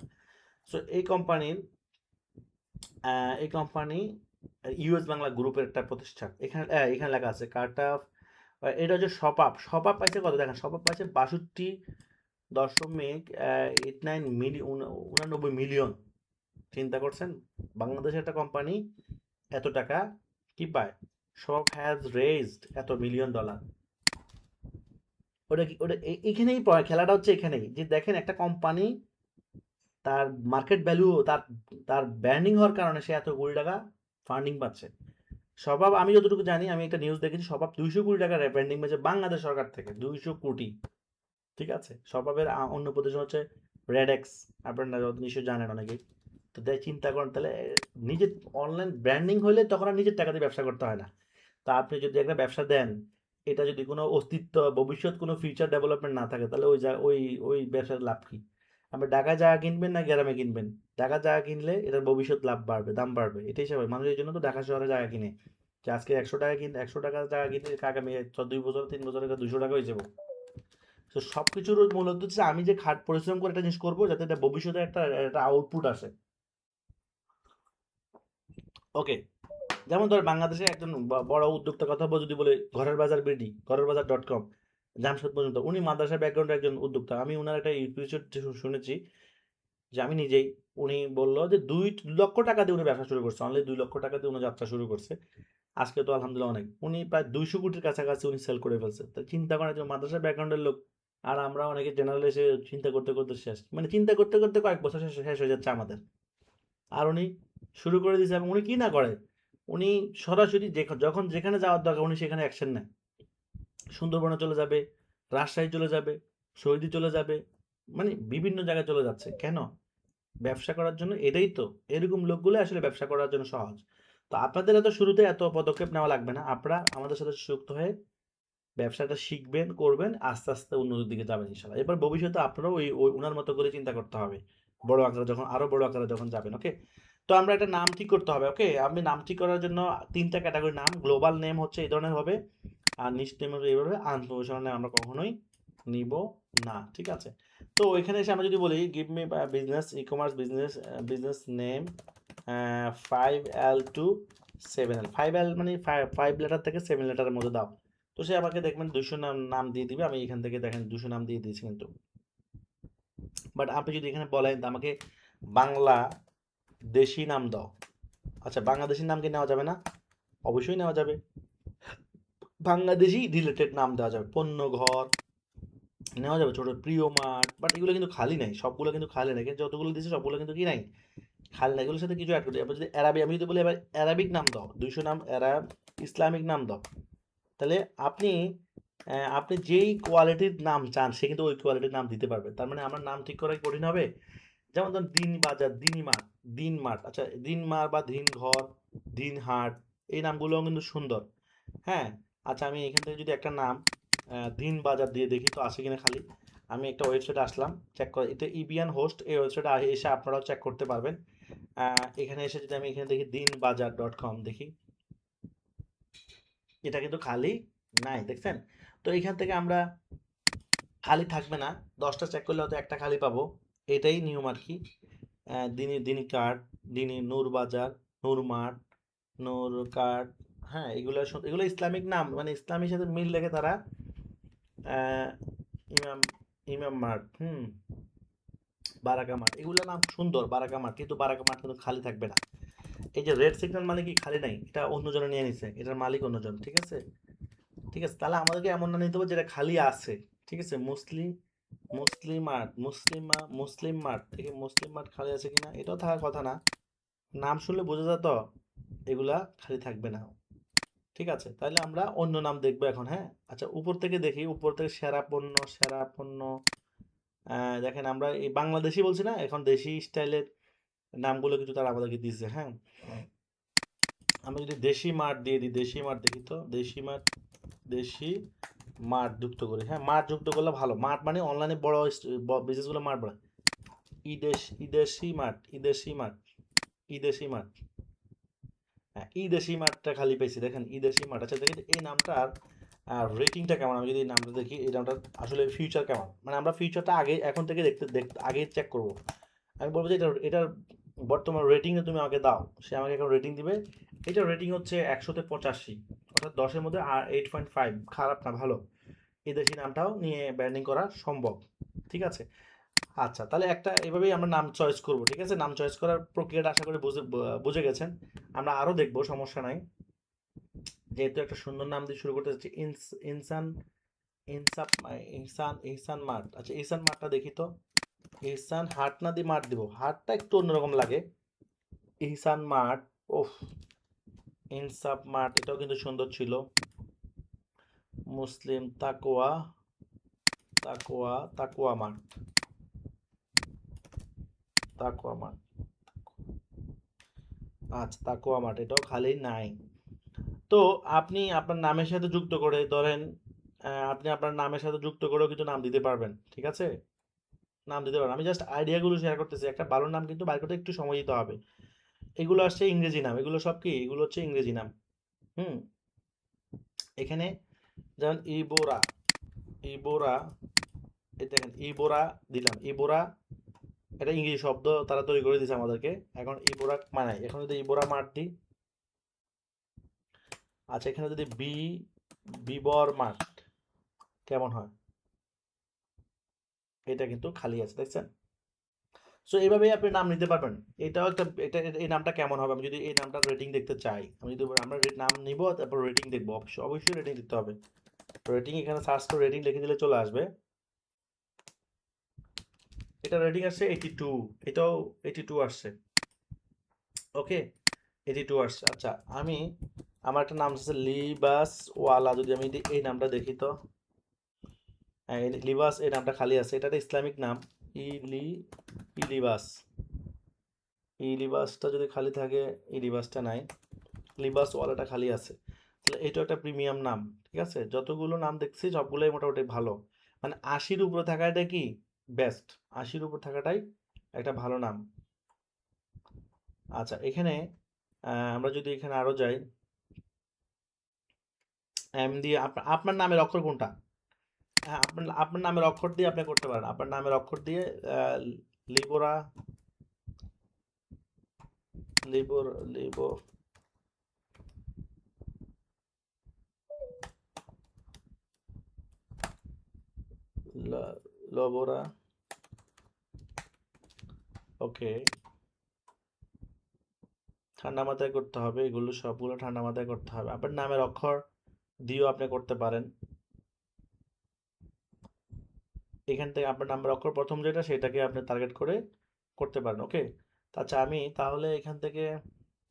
সো এই কোম্পানি ইউএস বাংলা গ্রুপের একটা প্রতিষ্ঠান। এখানে লেখা আছে কার্টাফ, এটা হচ্ছে সপাপ পাইছে কত দেখেন, সপাপ পাইছে 62.89 মিলিয়ন। চিন্তা করছেন বাংলাদেশের একটা কোম্পানি এত টাকা কি পায়? সব হ্যাজ রেজড এত $1 মিলিয়ন। এখানেই খেলাটা হচ্ছে, এখানেই যে দেখেন একটা কোম্পানি, তার মার্কেট ভ্যালু, তার তার ব্র্যান্ডিং হওয়ার কারণে সে এত কোটি টাকা ফান্ডিং পাচ্ছে। স্বভাব, আমি যতটুকু জানি, আমি একটা নিউজ দেখেছি, স্বভাব 200 কোটি টাকা ব্র্যান্ডিং পেয়েছে বাংলাদেশ সরকার থেকে, 200 কোটি। ঠিক আছে, স্বভাবের অন্য প্রতিষ্ঠান হচ্ছে রেডেক্স, আপনারা নিশ্চয়ই জানেন অনেকেই। তো চিন্তা করেন তাহলে, নিজের অনলাইন ব্র্যান্ডিং হলে তখন আর নিজের টাকা দিয়ে ব্যবসা করতে হয় না। তা আপনি যদি একটা ব্যবসা দেন, এটা যদি কোনো অস্তিত্ব, ভবিষ্যৎ কোনো ফিউচার ডেভেলপমেন্ট না থাকে, তাহলে ওই ব্যবসার লাভ কি? আপনি ঢাকায় জায়গা কিনবেন না গ্রামে কিনবেন? ঢাকা জায়গা কিনলে এটার ভবিষ্যৎ লাভ বাড়বে, দাম বাড়বে, এটাই স্বাভাবিক। মানুষ এই জন্য তো ঢাকা শহরে জায়গা কিনে, যে আজকে 100 টাকার জায়গা কিনে আগামী 2 বছর 3 বছর 200 টাকা হয়ে যাবো। তো সব কিছুর মূল উদ্দেশ্য হচ্ছে আমি যে খাট পরিশ্রম করে একটা জিনিস করবো, যাতে এটা ভবিষ্যতে একটা আউটপুট আসে। ওকে, যেমন ধর বাংলাদেশে একজন বড় উদ্যোক্তার কথা যদি বলে, ঘরের বাজার.com, জামশেদ পর্যন্ত, উনি মাদ্রাসা ব্যাকগ্রাউন্ডের একজন উদ্যোক্তা। আমি উনার একটা এপিসোড শুনেছি, যে আমি নিজেই, উনি বললো যে 2 লক্ষ টাকা দিয়ে উনি ব্যবসা শুরু করছে, অনলি 2 লক্ষ টাকা দিয়ে উনি যাত্রা শুরু করছে। আজকে তো আলহামদুলিল্লাহ অনেক, উনি প্রায় 200 কোটির কাছাকাছি উনি সেল করে ফেলছে। তো চিন্তা করেন যে মাদ্রাসা ব্যাকগ্রাউন্ডের লোক, আর আমরা অনেকে জেনারেল এসে চিন্তা করতে করতে শেষ, মানে চিন্তা করতে করতে কয়েক বছর শেষ শেষ হয়ে যাচ্ছে আমাদের। আর উনি শুরু করে দিয়েছে, এবং উনি কি না করে, উনি সরাসরি যখন যেখানে যাওয়ার দরকার উনি সেখানে অ্যাকশন নেয়। সুন্দরবনে চলে যাবে, রাজশাহী চলে যাবে, সৌদি চলে যাবে, মানে বিভিন্ন জায়গায় চলে যাচ্ছে। কেন? ব্যবসা করার জন্য। এটাই তো, এরকম লোকগুলো আসলে ব্যবসা করার জন্য সহজ। তো আপনাদের এত শুরুতে এত পদক্ষেপ নেওয়া লাগবে না। আপনারা আমাদের সাথে যুক্ত হয়ে ব্যবসাটা শিখবেন, করবেন, আস্তে আস্তে উন্নতির দিকে যাবেন ইনশাল্লাহ। এবার ভবিষ্যতে আপনারাও ওই ওই উনার মতো করে চিন্তা করতে হবে, বড় আকারে যখন, আরো বড় আকারে যখন যাবেন। ওকে, তো আমরা একটা নাম ঠিক করতে হবে। ওকে, আপনি নাম ঠিক করার জন্য তিনটা ক্যাটাগরি নাম, গ্লোবাল নেম হচ্ছে এই ধরনের হবে, আর নিশ নেম হবে এইভাবে, আনপ্রফেশনাল নেম আমরা কখনোই নিব না, ঠিক আছে? তো ওইখানে এসে আমরা যদি বলি give me business e commerce business business name 5L to 7L, 5L মানে 5 লেটার থেকে 7 লেটারের মধ্যে দাও। তো সে আমাকে দেখবেন 200 নাম দিয়ে দিবে। আমি এখান থেকে দেখেন 200 নাম দিয়ে দিয়েছি কিন্তু। বাট আপনি যদি এখানে বলেন আমাকে বাংলা দেশি নাম দাও, আচ্ছা বাংলাদেশি নাম কি নেওয়া যাবে না? অবশ্যই নেওয়া যাবে। বাংলাদেশি রিলেটেড নাম দেওয়া যাবে, পণ্য ঘর নেওয়া যাবে, ছোট প্রিয় মার্ট। বাট এগুলো কিন্তু খালি নাই, সবগুলো কিন্তু খালি নাই, কিন্তু যতগুলো দিয়েছে সবগুলো কিন্তু কি নাই, খালি নাই। এগুলোর সাথে কিছু অ্যাড করতে হবে। যদি অ্যারাবিক, আমি যদি বলি এবার অ্যারাবিক নাম দাও, 200 নাম ইসলামিক নাম দাও, তাহলে আপনি আপনি যেই কোয়ালিটির নাম চান সে কিন্তু ওই কোয়ালিটির নাম দিতে পারবে। তার মানে আমার নাম ঠিক করা কি কঠিন হবে? যেমন ধরুন দিন বাজার, দিনমার্ট, দিনমার্ট, আচ্ছা দিনমার বা দিনঘর, দিনহাট, এই নামগুলোও কিন্তু সুন্দর। হ্যাঁ, আচ্ছা আমি এখান থেকে যদি একটা নাম দিন বাজার দিয়ে দেখি তো আসে কিনা খালি। আমি একটা ওয়েবসাইটে আসলাম, চেক করে, এটা ইবিয়ান হোস্ট, এই ওয়েবসাইটে এসে আপনারাও চেক করতে পারবেন। এখানে এসে যদি আমি এখানে দেখি দিনবাজার.com দেখি, এটা কিন্তু খালি নাই, দেখছেন? তো এখান থেকে আমরা খালি থাকবে না, 10টা চেক করলে হয়তো একটা খালি পাবো। এটাই নিয়ম আর কি। দিনী কার্ড, নূর বাজার, নূর মার্ট, নূর কার্ড, হ্যাঁ এগুলো ইসলামিক নাম, মানে ইসলামের সাথে মিল রেখে তারা আহ, ইমাম ইমাম মার্ট, বারাকা মার্ট, এগুলো নাম সুন্দর, বারাকা মার্ট, কিন্তু বারাকা মার্ট কিন্তু খালি থাকবে না। এই যে রেড সিগন্যাল মানে কি খালি নাই, এটা অন্যজনে নিয়ে নিছে, এটার মালিক অন্যজন, ঠিক আছে? ঠিক আছে, তাহলে আমাদেরকে এমন না নিতে হবে যেটা খালি আছে, ঠিক আছে? মুসলিম মার্ট থেকে মুসলিম মার্ট খালি আছে কিনা এটাও থাকার কথা না। নাম শুনলে বোঝা যেত এগুলা খালি থাকবে না, ঠিক আছে? তাহলে আমরা অন্য নাম দেখবো এখন। হ্যাঁ, আচ্ছা উপর থেকে দেখি, উপর থেকে সেরা পণ্য দেখেন আমরা এই বাংলাদেশি বলছি না, এখন দেশি স্টাইলের নামগুলো কিছু তারা আমাদেরকে দিয়েছে। হ্যাঁ, আমরা যদি দেশি মার্ট দিয়ে দিই, দেশি মার্ট দেখি তো, দেশি মার্ট যুক্ত করি। হ্যাঁ, মার্ট যুক্ত করলে ভালো। মার্ট মানে অনলাইনে বড় বিজনেসগুলো মার্ট বলে। ইদেশি মার্ট। হ্যাঁ, ইদেশি মার্টটা খালি পেয়েছি, দেখেন ইদেশি মার্ট। আচ্ছা দেখি এই নামটার রেটিংটা কেমন। আমি যদি এই নামটা দেখি, এই নামটার আসলে ফিউচার কেমন, মানে আমরা ফিউচারটা আগে এখন থেকে দেখতে আগে চেক করব। আমি বলবো যে এটার বর্তমান রেটিংটা তুমি আমাকে দাও, সে আমাকে এখন রেটিং দিবে। এটার রেটিং হচ্ছে 100-তে 85, অর্থাৎ 10-এর মধ্যে 8.5, খারাপ না, ভালো। এই দেশি নামটাও নিয়ে ব্র্যান্ডিং করা সম্ভব, ঠিক আছে? আচ্ছা তাহলে একটা এভাবেই আমরা নাম চয়েস করব, ঠিক আছে? নাম চয়েস করার প্রক্রিয়াটা আশা করি বুঝে গেছেন। আমরা আরো দেখবো, সমস্যা নাই। যেহেতু একটা সুন্দর নাম দিয়ে শুরু করতে যাচ্ছি, ইনসান ইনসাপ ইহসান মার্ট। আচ্ছা ইহসান মার্টটা দেখি তো, ইহসান হাট না দিয়ে মার্ট দিব, হাটটা একটু অন্যরকম লাগে। ইহসান মার্ট, ওফ, ইনসাফ মার্ট, এটাও কিন্তু সুন্দর ছিল। মুসলিম তাকোয়া মার্ট, তাকোয়া মার্ট, আচ্ছা তাকোয়া মার্ট, এটাও খালি নাই। তো আপনি আপনার নামের সাথে যুক্ত করে ধরেন, আপনি আপনার নামের সাথে যুক্ত করেও কিন্তু নাম দিতে পারবেন, ঠিক আছে? নাম দিতে পারবেন। আমি জাস্ট আইডিয়াগুলো শেয়ার করতেছি, একটা ভালো নাম কিন্তু বাইর করতে একটু সময় দিতে হবে। এগুলো আসছে ইংরেজি নাম, এগুলো সব কি, এগুলো হচ্ছে ইংরেজি নাম। হুম, এখানে যেমন ইবোরা, ইবোরা, এই দেখেন ইবোরা দিলাম, ইবোরা এটা ইংরেজি শব্দ তারা তৈরি করে দিয়েছে আমাদেরকে। এখন ইবোরা মানে এখন যদি ইবোরা মার্ট দিই, আচ্ছা এখানে যদি বিবর মার্ট কেমন হয়, এটা কিন্তু খালি আছে, দেখছেন? সো এইভাবেই আপনি নাম নিতে পারবেন। এটাও একটা, এই নামটা কেমন হবে, আমি যদি এই নামটার রেটিং দেখতে চাই, আমি যদি আমরা নাম নিব তারপর রেটিং দেখবো, অবশ্যই রেটিং দিতে হবে। রেটিং এখানে সার্চ করে রেটিং লিখে দিলে চলে আসবে। এটা রেটিং আসছে 82, এটাও 82 আসছে। ওকে, 82 আসছে। আচ্ছা, আমি আমার একটা নাম আছে লিবাস ওয়ালা, যদি আমি এই নামটা দেখি তো, হ্যাঁ, লিবাস এই নামটা খালি আছে, এটা একটা ইসলামিক নাম। ইলি ইলিবাস, ইলিবাসটা যদি খালি থাকে, ইলিবাসটা নাই, লিবাস ওয়ালাটা খালি আছে, তাহলে এটা একটা প্রিমিয়াম নাম। ঠিক আছে, যতগুলো নাম দেখছি সবগুলোই মোটামুটি ভালো, মানে 80-র উপরে থাকাটা কি বেস্ট, 80-র উপর থাকাটাই একটা ভালো নাম। আচ্ছা, এখানে আমরা যদি এখানে আরো যাই, এম দিয়ে আপনার নামের অক্ষর কোনটা? হ্যাঁ, আপনার আপনার নামের অক্ষর দিয়ে আপনি করতে পারেন, আপনার নামের অক্ষর দিয়ে আহ, লিবোরা, লিবোর লিবো লবোরা। ওকে, ঠান্ডা মাথায় করতে হবে, এগুলো সবগুলো ঠান্ডা মাথায় করতে হবে। আপনার নামের অক্ষর দিয়েও আপনি করতে পারেন, এখান থেকে আপনার নামের অক্ষর প্রথম যেটা সেটাকে আপনি টার্গেট করে করতে পারেন। ওকে, আচ্ছা, আমি তাহলে এখান থেকে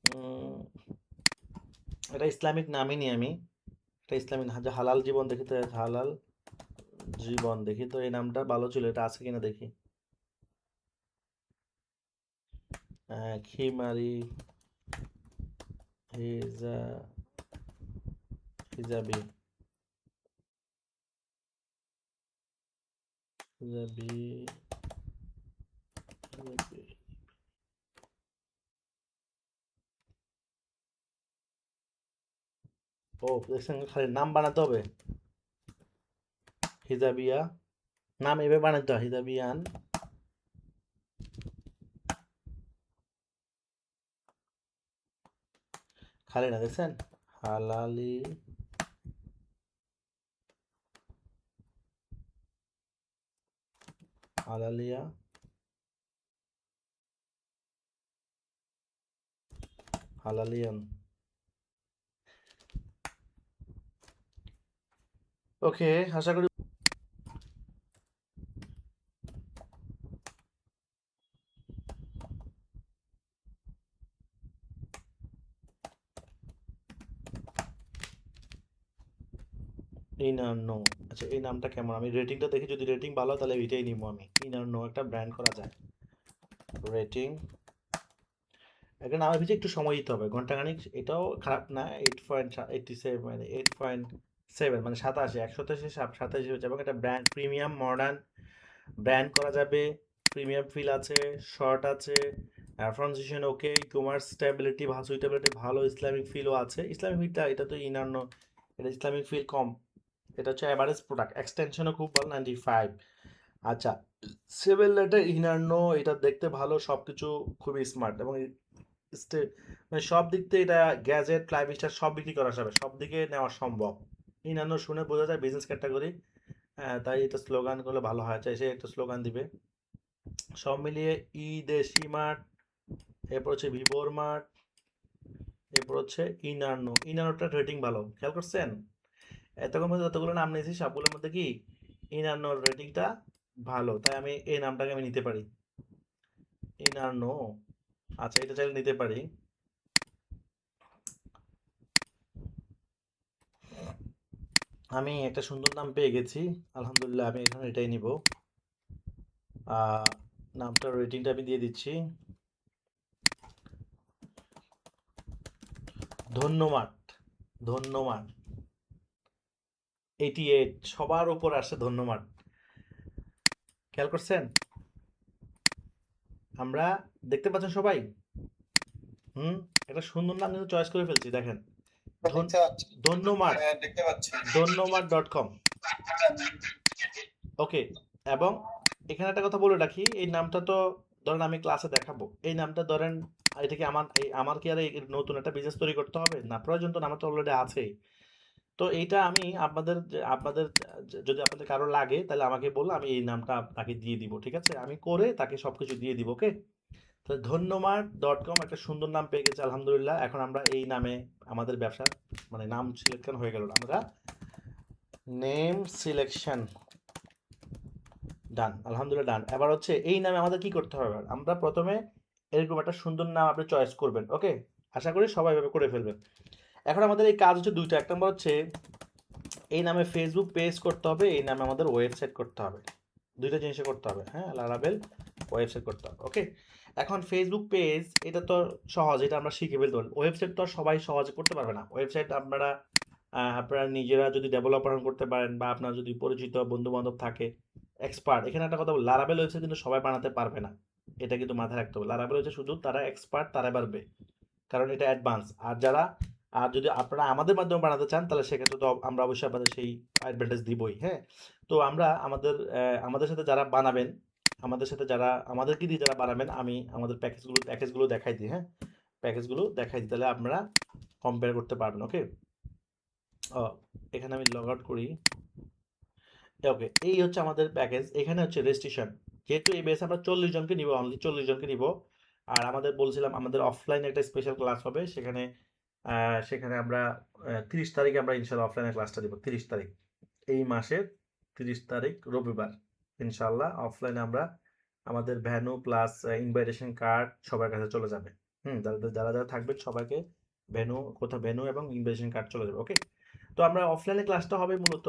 উম, এটা ইসলামিক নামই নিই আমি, এটা ইসলামিক যে হালাল জীবন দেখি তো, হালাল জীবন দেখি তো, এই নামটা ভালো ছিল, এটা আছে কিনা দেখি। খিমারি হিজা হিজাবি হিজাবি হিজাবি। ও, দেখছেন, খালি নাম বানাতে হবে, হিজাবিয়া, নাম এভাবে বানাতে হয়, হিজাবিয়ান, খালি না, দেখছেন, হালালি, হালালিয়া, হালালিয়ান। ওকে, আশা করি ইনার নো। আচ্ছা, এই নামটা কেমন, আমি রেটিংটা দেখি, যদি রেটিং ভালো হয় তাহলে এটাই নিবো আমি। ইনার নো একটা ব্র্যান্ড করা যায়, রেটিং, এখানে আমার পিছিয়ে একটু সময় দিতে হবে, ঘন্টাখানিক, এটাও খারাপ না, 8.87, মানে 8.7, মানে 87, 187 হচ্ছে, এবং এটা ব্র্যান্ড প্রিমিয়াম মডার্ন ব্র্যান্ড করা যাবে, প্রিমিয়াম ফিল আছে, শর্ট আছে, ট্রানজিশন ওকে, কমার্স স্টেবিলিটি ভালো, সুইটেবিলিটি ভালো, ইসলামিক ফিলও আছে। ইসলামিক ফিলটা এটা তো ইনার নো, এটা ইসলামিক ফিল কম, এটা হচ্ছে অ্যাভারেজ প্রোডাক্ট, এক্সটেনশনও খুব ভালো, 95। আচ্ছা, সেভেন লেটার ইনার নো, এটা দেখতে ভালো, সব কিছু খুবই স্মার্ট, এবং মানে সব দিক থেকে এটা গ্যাজেট লাইফস্টাইল সব বিক্রি করা যাবে, সব দিকে নেওয়া সম্ভব। ইনার নো শুনে বোঝা যায় বিজনেস ক্যাটাগরি, তাই এটা স্লোগান করলে ভালো হয়, চাই সে একটা স্লোগান দিবে। সব মিলিয়ে দেশি মার্ট, এরপর হচ্ছে ভিভোর মার্ট, এরপর হচ্ছে ইনারনো, ইনারনোটার রেটিং ভালো, খেয়াল করছেন, এতক্ষণ মধ্যে যতগুলো নাম নিয়েছি সবগুলোর মধ্যে কি ইনারনোর রেটিংটা ভালো, তাই আমি এই নামটাকে আমি নিতে পারি, ইনারনো। আচ্ছা, এটা চাইলে নিতে পারি। আমি একটা সুন্দর নাম পেয়ে গেছি, আলহামদুলিল্লাহ, আমি এখানে এটাই নিব। নামটার রেটিংটা আমি দিয়ে দিচ্ছি, ধন্যবাদ, ধন্যবাদ, 88, সবার উপর আসে ধন্যবাদ, খেয়াল করছেন, আমরা দেখতে পাচ্ছেন সবাই, হুম, একটা সুন্দর নাম কিন্তু চয়েস করে ফেলছি, দেখেন, দেখতে পাচ্ছি, ধন্যবাদ, হ্যাঁ দেখতে পাচ্ছি। ধন্যবাদ.com। ওকে, এবং এখানে একটা কথা বলে রাখি, এই নামটা তো ধরেন আমি ক্লাসে দেখাবো, এই নামটা ধরেন, এটা কি আমার কি আর এই নতুন একটা বিজনেস তৈরি করতে হবে না, প্রয়োজন তো না, আমার তো অলরেডি আছেই। তো এইটা আমি আপনাদের যদি আপনাদের কারো লাগে তাহলে আমাকে বললে আমি এই নামটা তাকে দিয়ে দিব, ঠিক আছে, আমি করে তাকে সবকিছু দিয়ে দিব। ওকে, তাহলে ধন্যবাদ.com একটা সুন্দর নাম পেয়ে গেছে, আলহামদুলিল্লাহ। এখন আমরা এই নামে আমাদের ব্যবসা, মানে নাম সিলেকশন হয়ে গেল, আমরা নেম সিলেকশন ডান, আলহামদুলিল্লাহ ডান। এবার হচ্ছে এই নামে আমাদের কি করতে হবে, আমরা প্রথমে এরকম একটা সুন্দর নাম আপনি চয়েস করবেন। ওকে, আশা করি সবাই এভাবে করে ফেলবেন। এখন আমাদের এই কাজ হচ্ছে দুইটা। এক নম্বর হচ্ছে এই নামে ফেসবুক পেজ করতে হবে, এই নামে আমাদের ওয়েবসাইট করতে হবে। দুইটা জিনিসে করতে হবে, হ্যাঁ, লারাবেল ওয়েবসাইট করতে হবে। ওকে, এখন ফেসবুক পেজ এটা তো সহজ, এটা আমরা শিখে ফেলতে পারি। ওয়েবসাইট তো আর সবাই সহজে করতে পারবে না। ওয়েবসাইট আপনারা নিজেরা যদি ডেভেলপার করতে পারেন বা আপনার যদি পরিচিত বন্ধু বান্ধব থাকে এক্সপার্ট, এখানে একটা কথা বল, লারাবেল ওয়েবসাইট কিন্তু সবাই বানাতে পারবে না, এটা কিন্তু মাথায় রাখতে হবে। লারাবেল হচ্ছে শুধু তারা এক্সপার্ট তারা পারবে, কারণ এটা অ্যাডভান্স। আর যদি আপনারা আমাদের মাধ্যমে বানাতে চান তাহলে সেক্ষেত্রে তো আমরা অবশ্যই আপনাদের সেই অ্যাডভান্টেজ দিবই, হ্যাঁ। তো আমরা আমাদের সাথে যারা বানাবেন, আমাদেরকে দিয়ে যারা বানাবেন, আমি আমাদের প্যাকেজগুলো দেখাই দিই, হ্যাঁ, প্যাকেজগুলো দেখাই দিই, তাহলে আপনারা কম্পেয়ার করতে পারবেন। ওকে, এখানে আমি লগ আউট করি। ওকে, এই হচ্ছে আমাদের প্যাকেজ। এখানে হচ্ছে রেজিস্ট্রেশন, যেহেতু এই বেসে আমরা 40 জনকে নিব, অনলি 40 জনকে নিব। আর আমাদের বলছিলাম আমাদের অফলাইনে একটা স্পেশাল ক্লাস হবে, সেখানে আমরা 30 তারিখে আমরা ইনশাল্লাহ অফলাইনে ক্লাসটা দিব। 30 তারিখ, এই মাসের 30 তারিখ রবিবার, ইনশাল্লাহ অফলাইনে আমরা আমাদের ভ্যানু প্লাস ইনভাইটেশন কার্ড সবার কাছে চলে যাবে। যারা যারা যারা থাকবেন সবাইকে ভ্যানু এবং ইনভাইটেশন কার্ড চলে যাবে। ওকে, তো আমরা অফলাইনে ক্লাসটা হবে মূলত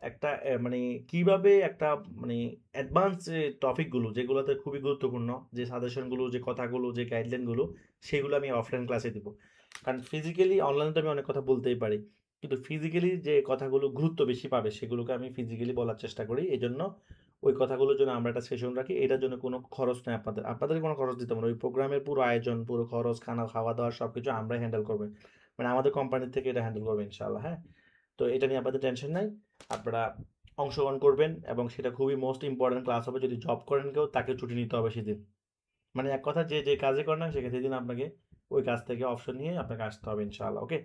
একটা মানে কিভাবে একটা মানে অ্যাডভান্স যে টপিকগুলো যেগুলোতে খুবই গুরুত্বপূর্ণ, যে সাজেশনগুলো, যে কথাগুলো, যে গাইডলাইনগুলো, সেগুলো আমি অফলাইন ক্লাসে দিব। কারণ ফিজিক্যালি অনলাইনে তো আমি অনেক কথা বলতেই পারি, কিন্তু ফিজিক্যালি যে কথাগুলো গুরুত্ব বেশি পাবে সেগুলোকে আমি ফিজিক্যালি বলার চেষ্টা করি। এই জন্য ওই কথাগুলোর জন্য আমরা একটা সেশন রাখি। এটার জন্য কোনো খরচ নেই, আপনাদের কোনো খরচ দিতে হবে না। ওই প্রোগ্রামের পুরো আয়োজন, পুরো খরচ, খাওয়া দাওয়া সব কিছু আমরাই হ্যান্ডেল করবে, মানে আমাদের কোম্পানি থেকে এটা হ্যান্ডেল করবে ইনশাআল্লাহ, হ্যাঁ। তো এটা নিয়ে আপনাদের টেনশন নাই, আপনারা অংশগ্রহণ করবেন এবং সেটা খুবই মোস্ট ইম্পর্টেন্ট ক্লাস হবে। যদি জব করেন কেউ, তাকে ছুটি নিতে হবে সেদিন। মানে এক কথা, যে যে কাজে করেন না সেদিন আপনাকে ওই কাজ থেকে অপশন নিয়ে আপনাকে আসতে হবে ইনশাআল্লাহ। ওকে,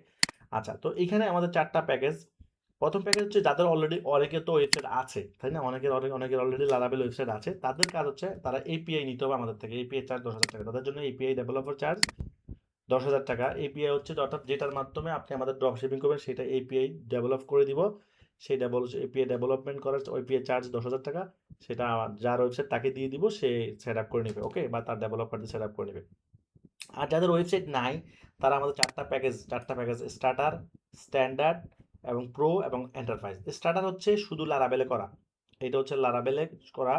আচ্ছা, তো এখানে আমাদের 4টা প্যাকেজ। প্রথম প্যাকেজ হচ্ছে যাদের অলরেডি, অনেকের তো ওয়েবসাইট আছে, তাই না, অনেকের অলরেডি লারাবেল ওয়েবসাইট আছে, তাদের কাজ হচ্ছে তারা এপিআই নিতে হবে আমাদের থেকে। এপিআই চার্জ 10,000 টাকা, তাদের জন্য এপিআই ডেভেলপার চার্জ 10,000 টাকা। এপিআই হচ্ছে অর্থাৎ যেটার মাধ্যমে আপনি আমাদের ড্রপ শিপিং করবেন, সেটা এপিআই ডেভেলপ করে দিব। সেই এপিআই ডেভেলপমেন্ট করার এপিআই চার্জ 10,000 টাকা। সেটা যার ওয়েবসাইট তাকে দিয়ে দিব, সে সেট আপ করে নেবে। ওকে, বা তার ডেভেলপারদের সেট আপ করে নেবে। আর যাদের ওয়েবসাইট নাই, তারা আমাদের 4টা প্যাকেজ স্টার্টার, স্ট্যান্ডার্ড এবং প্রো এবং এন্টারপ্রাইজ। স্টার্টার হচ্ছে শুধু লারাবেলে করা, এটা হচ্ছে লারাবেলে করা।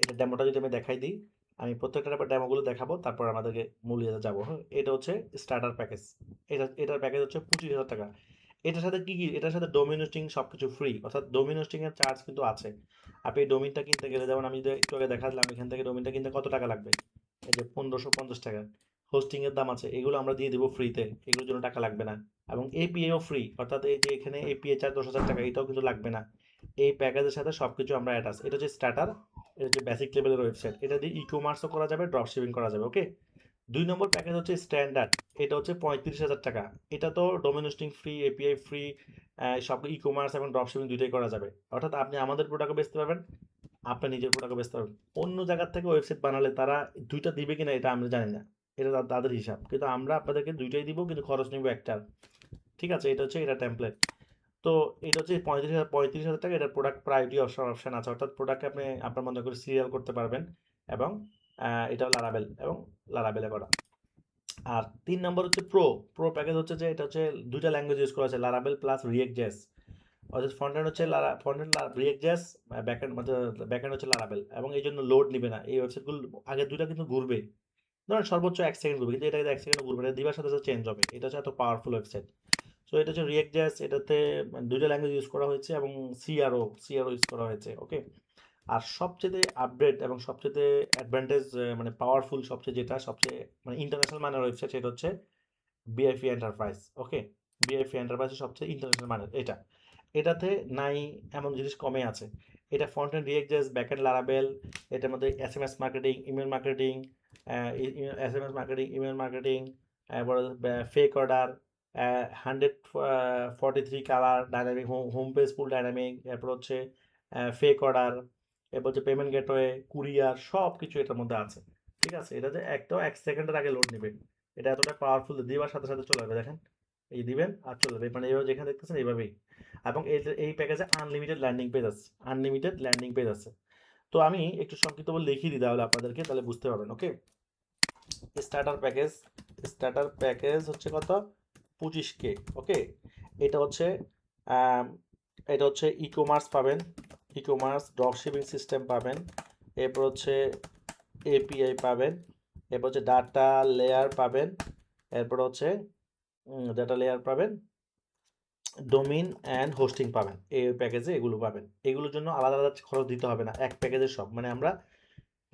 এটা ডেমোটা যদি আমি দেখাই দিই, আমি প্রত্যেকটা ডেমোগুলো দেখাবো, তারপর আমাদেরকে মূল ইয়েতে যাবো, হ্যাঁ। এটা হচ্ছে স্টার্টার প্যাকেজ, এটার প্যাকেজ হচ্ছে 25,000 টাকা। এটার সাথে এটার সাথে ডোমিন হোস্টিং সব কিছু ফ্রি, অর্থাৎ ডোমিন হোস্টিং এর চার্জ কিন্তু আছে। আপনি এই ডোমিনটা কিনতে গেলে, যেমন আমি যদি একটু আগে দেখালাম, এখান থেকে ডোমিনটা কিনতে কত টাকা লাগবে, এই যে 1550 টাকা হোস্টিং এর দাম আছে, এগুলো আমরা দিয়ে দেবো ফ্রিতে, এগুলোর জন্য টাকা লাগবে না। এবং এপিআইও ফ্রি, অর্থাৎ এই যে এখানে এপিআই চার্জ 10,000 টাকা, এটাও কিন্তু লাগবে না। এই প্যাকেজের সাথে সবকিছু আমরা অ্যাড আছে। এটা হচ্ছে স্টার্টার, এটা হচ্ছে বেসিক লেভেলের ওয়েবসাইট, এটা দিয়ে ই কমার্সও করা যাবে, ড্রপ শিপিং করা যাবে। ওকে, 2 নম্বর প্যাকেজ হচ্ছে স্ট্যান্ডার্ড, এটা হচ্ছে 35,000 টাকা। এটা তো domain hosting free, API free, সব ই কমার্স এবং ড্রপ শিপিং দুইটাই করা যাবে। অর্থাৎ আপনি আমাদের প্রোডাক্টও বেচতে পারবেন, আপনার নিজের প্রোডাক্টও বেচতে পারবেন। অন্য জায়গার থেকে ওয়েবসাইট বানালে তারা দুইটা দিবে কিনা এটা আমরা জানি না, এটা তাদের হিসাব, কিন্তু আমরা আপনাদেরকে দুইটাই দিব, কিন্তু খরচ নিব একটার। ঠিক আছে, এটা টেমপ্লেট। তো এটা হচ্ছে 35,000 টাকা। এটার প্রোডাক্ট প্রায়োরিটি অপশন আছে, অর্থাৎ প্রোডাক্ট আপনি আপনার মনে করে সিরিয়াল করতে পারবেন। এবং এটাও লারাবেলে করা। আর 3 নম্বর হচ্ছে প্রো প্যাকেজ, হচ্ছে যে এটা হচ্ছে দুইটা ল্যাঙ্গুয়েজ ইউজ করা আছে, লারাবেল প্লাস রিয়েক্ট জেস। অর্থাৎ ফ্রন্ট হচ্ছে রিয়েক্ট জেস, ব্যাকএন্ড হচ্ছে লারাবেল, এবং এই জন্য লোড নিবে না। এই ওয়েবসাইটগুলো আগে দুইটা কিন্তু ঘুরবে, ধরেন সর্বোচ্চ 1 সেকেন্ড ঘুরবে, কিন্তু এটা 1 সেকেন্ড ঘুরবে না, দিবার সাথে সাথে চেঞ্জ হবে। এটা হচ্ছে এত পাওয়ারফুল ওয়েবসাইট। সো এটা হচ্ছে রিয়েক্ট জেস, এটাতে দুইটা ল্যাঙ্গুয়েজ ইউজ করা হয়েছে এবং সিআরও ইউজ করা হয়েছে। ওকে, আর সবচেয়ে আপডেট এবং সবচেয়ে অ্যাডভান্টেজ, মানে পাওয়ারফুল, সবচেয়ে মানে ইন্টারন্যাশনাল মানের ওয়েবসাইট, সেটা হচ্ছে BIP enterprise. Okay, BIP enterprise সবচেয়ে ইন্টারন্যাশনাল মানের। এটাতে নাই এমন জিনিস কমে আছে। এটা front end React JS, back end লারাবেল। এটার মধ্যে SMS marketing, email marketing, email marketing, এরপর fake order, 143 colour dynamic home page full dynamic, এরপর হচ্ছে ফেক অর্ডার, এরপর হচ্ছে পেমেন্ট গেটওয়ে, কুরিয়ার, সব কিছু এটার মধ্যে আছে। ঠিক আছে, এটা যে 1 সেকেন্ডের আগে লোড নেবে, এটা এতটা পাওয়ারফুল, দিবার সাথে সাথে চলে যাবে। দেখেন, এই দিবেন আর চলে যাবে, মানে এইভাবে যেখানে দেখতেছেন এইভাবেই। এবং এই প্যাকেজে আনলিমিটেড ল্যান্ডিং পেজ আছে। তো আমি একটু সংক্ষিপ্ত বলে লিখিয়ে দিই তাহলে আপনাদেরকে, তাহলে বুঝতে পারবেন। ওকে, স্টার্টার প্যাকেজ হচ্ছে কত? 25K। ওকে, এটা হচ্ছে আম, এটা হচ্ছে ই কমার্স পাবেন, e commerce drop shipping system পাবেন, এরপর হচ্ছে এপিআই পাবেন, এরপর হচ্ছে ডাটা লেয়ার পাবেন, এরপর হচ্ছে ডাটা লেয়ার পাবেন, ডোমিন অ্যান্ড হোস্টিং পাবেন। এই প্যাকেজে এগুলো পাবেন। এগুলোর জন্য আলাদা আলাদা খরচ দিতে হবে না, এক প্যাকেজের সব। মানে আমরা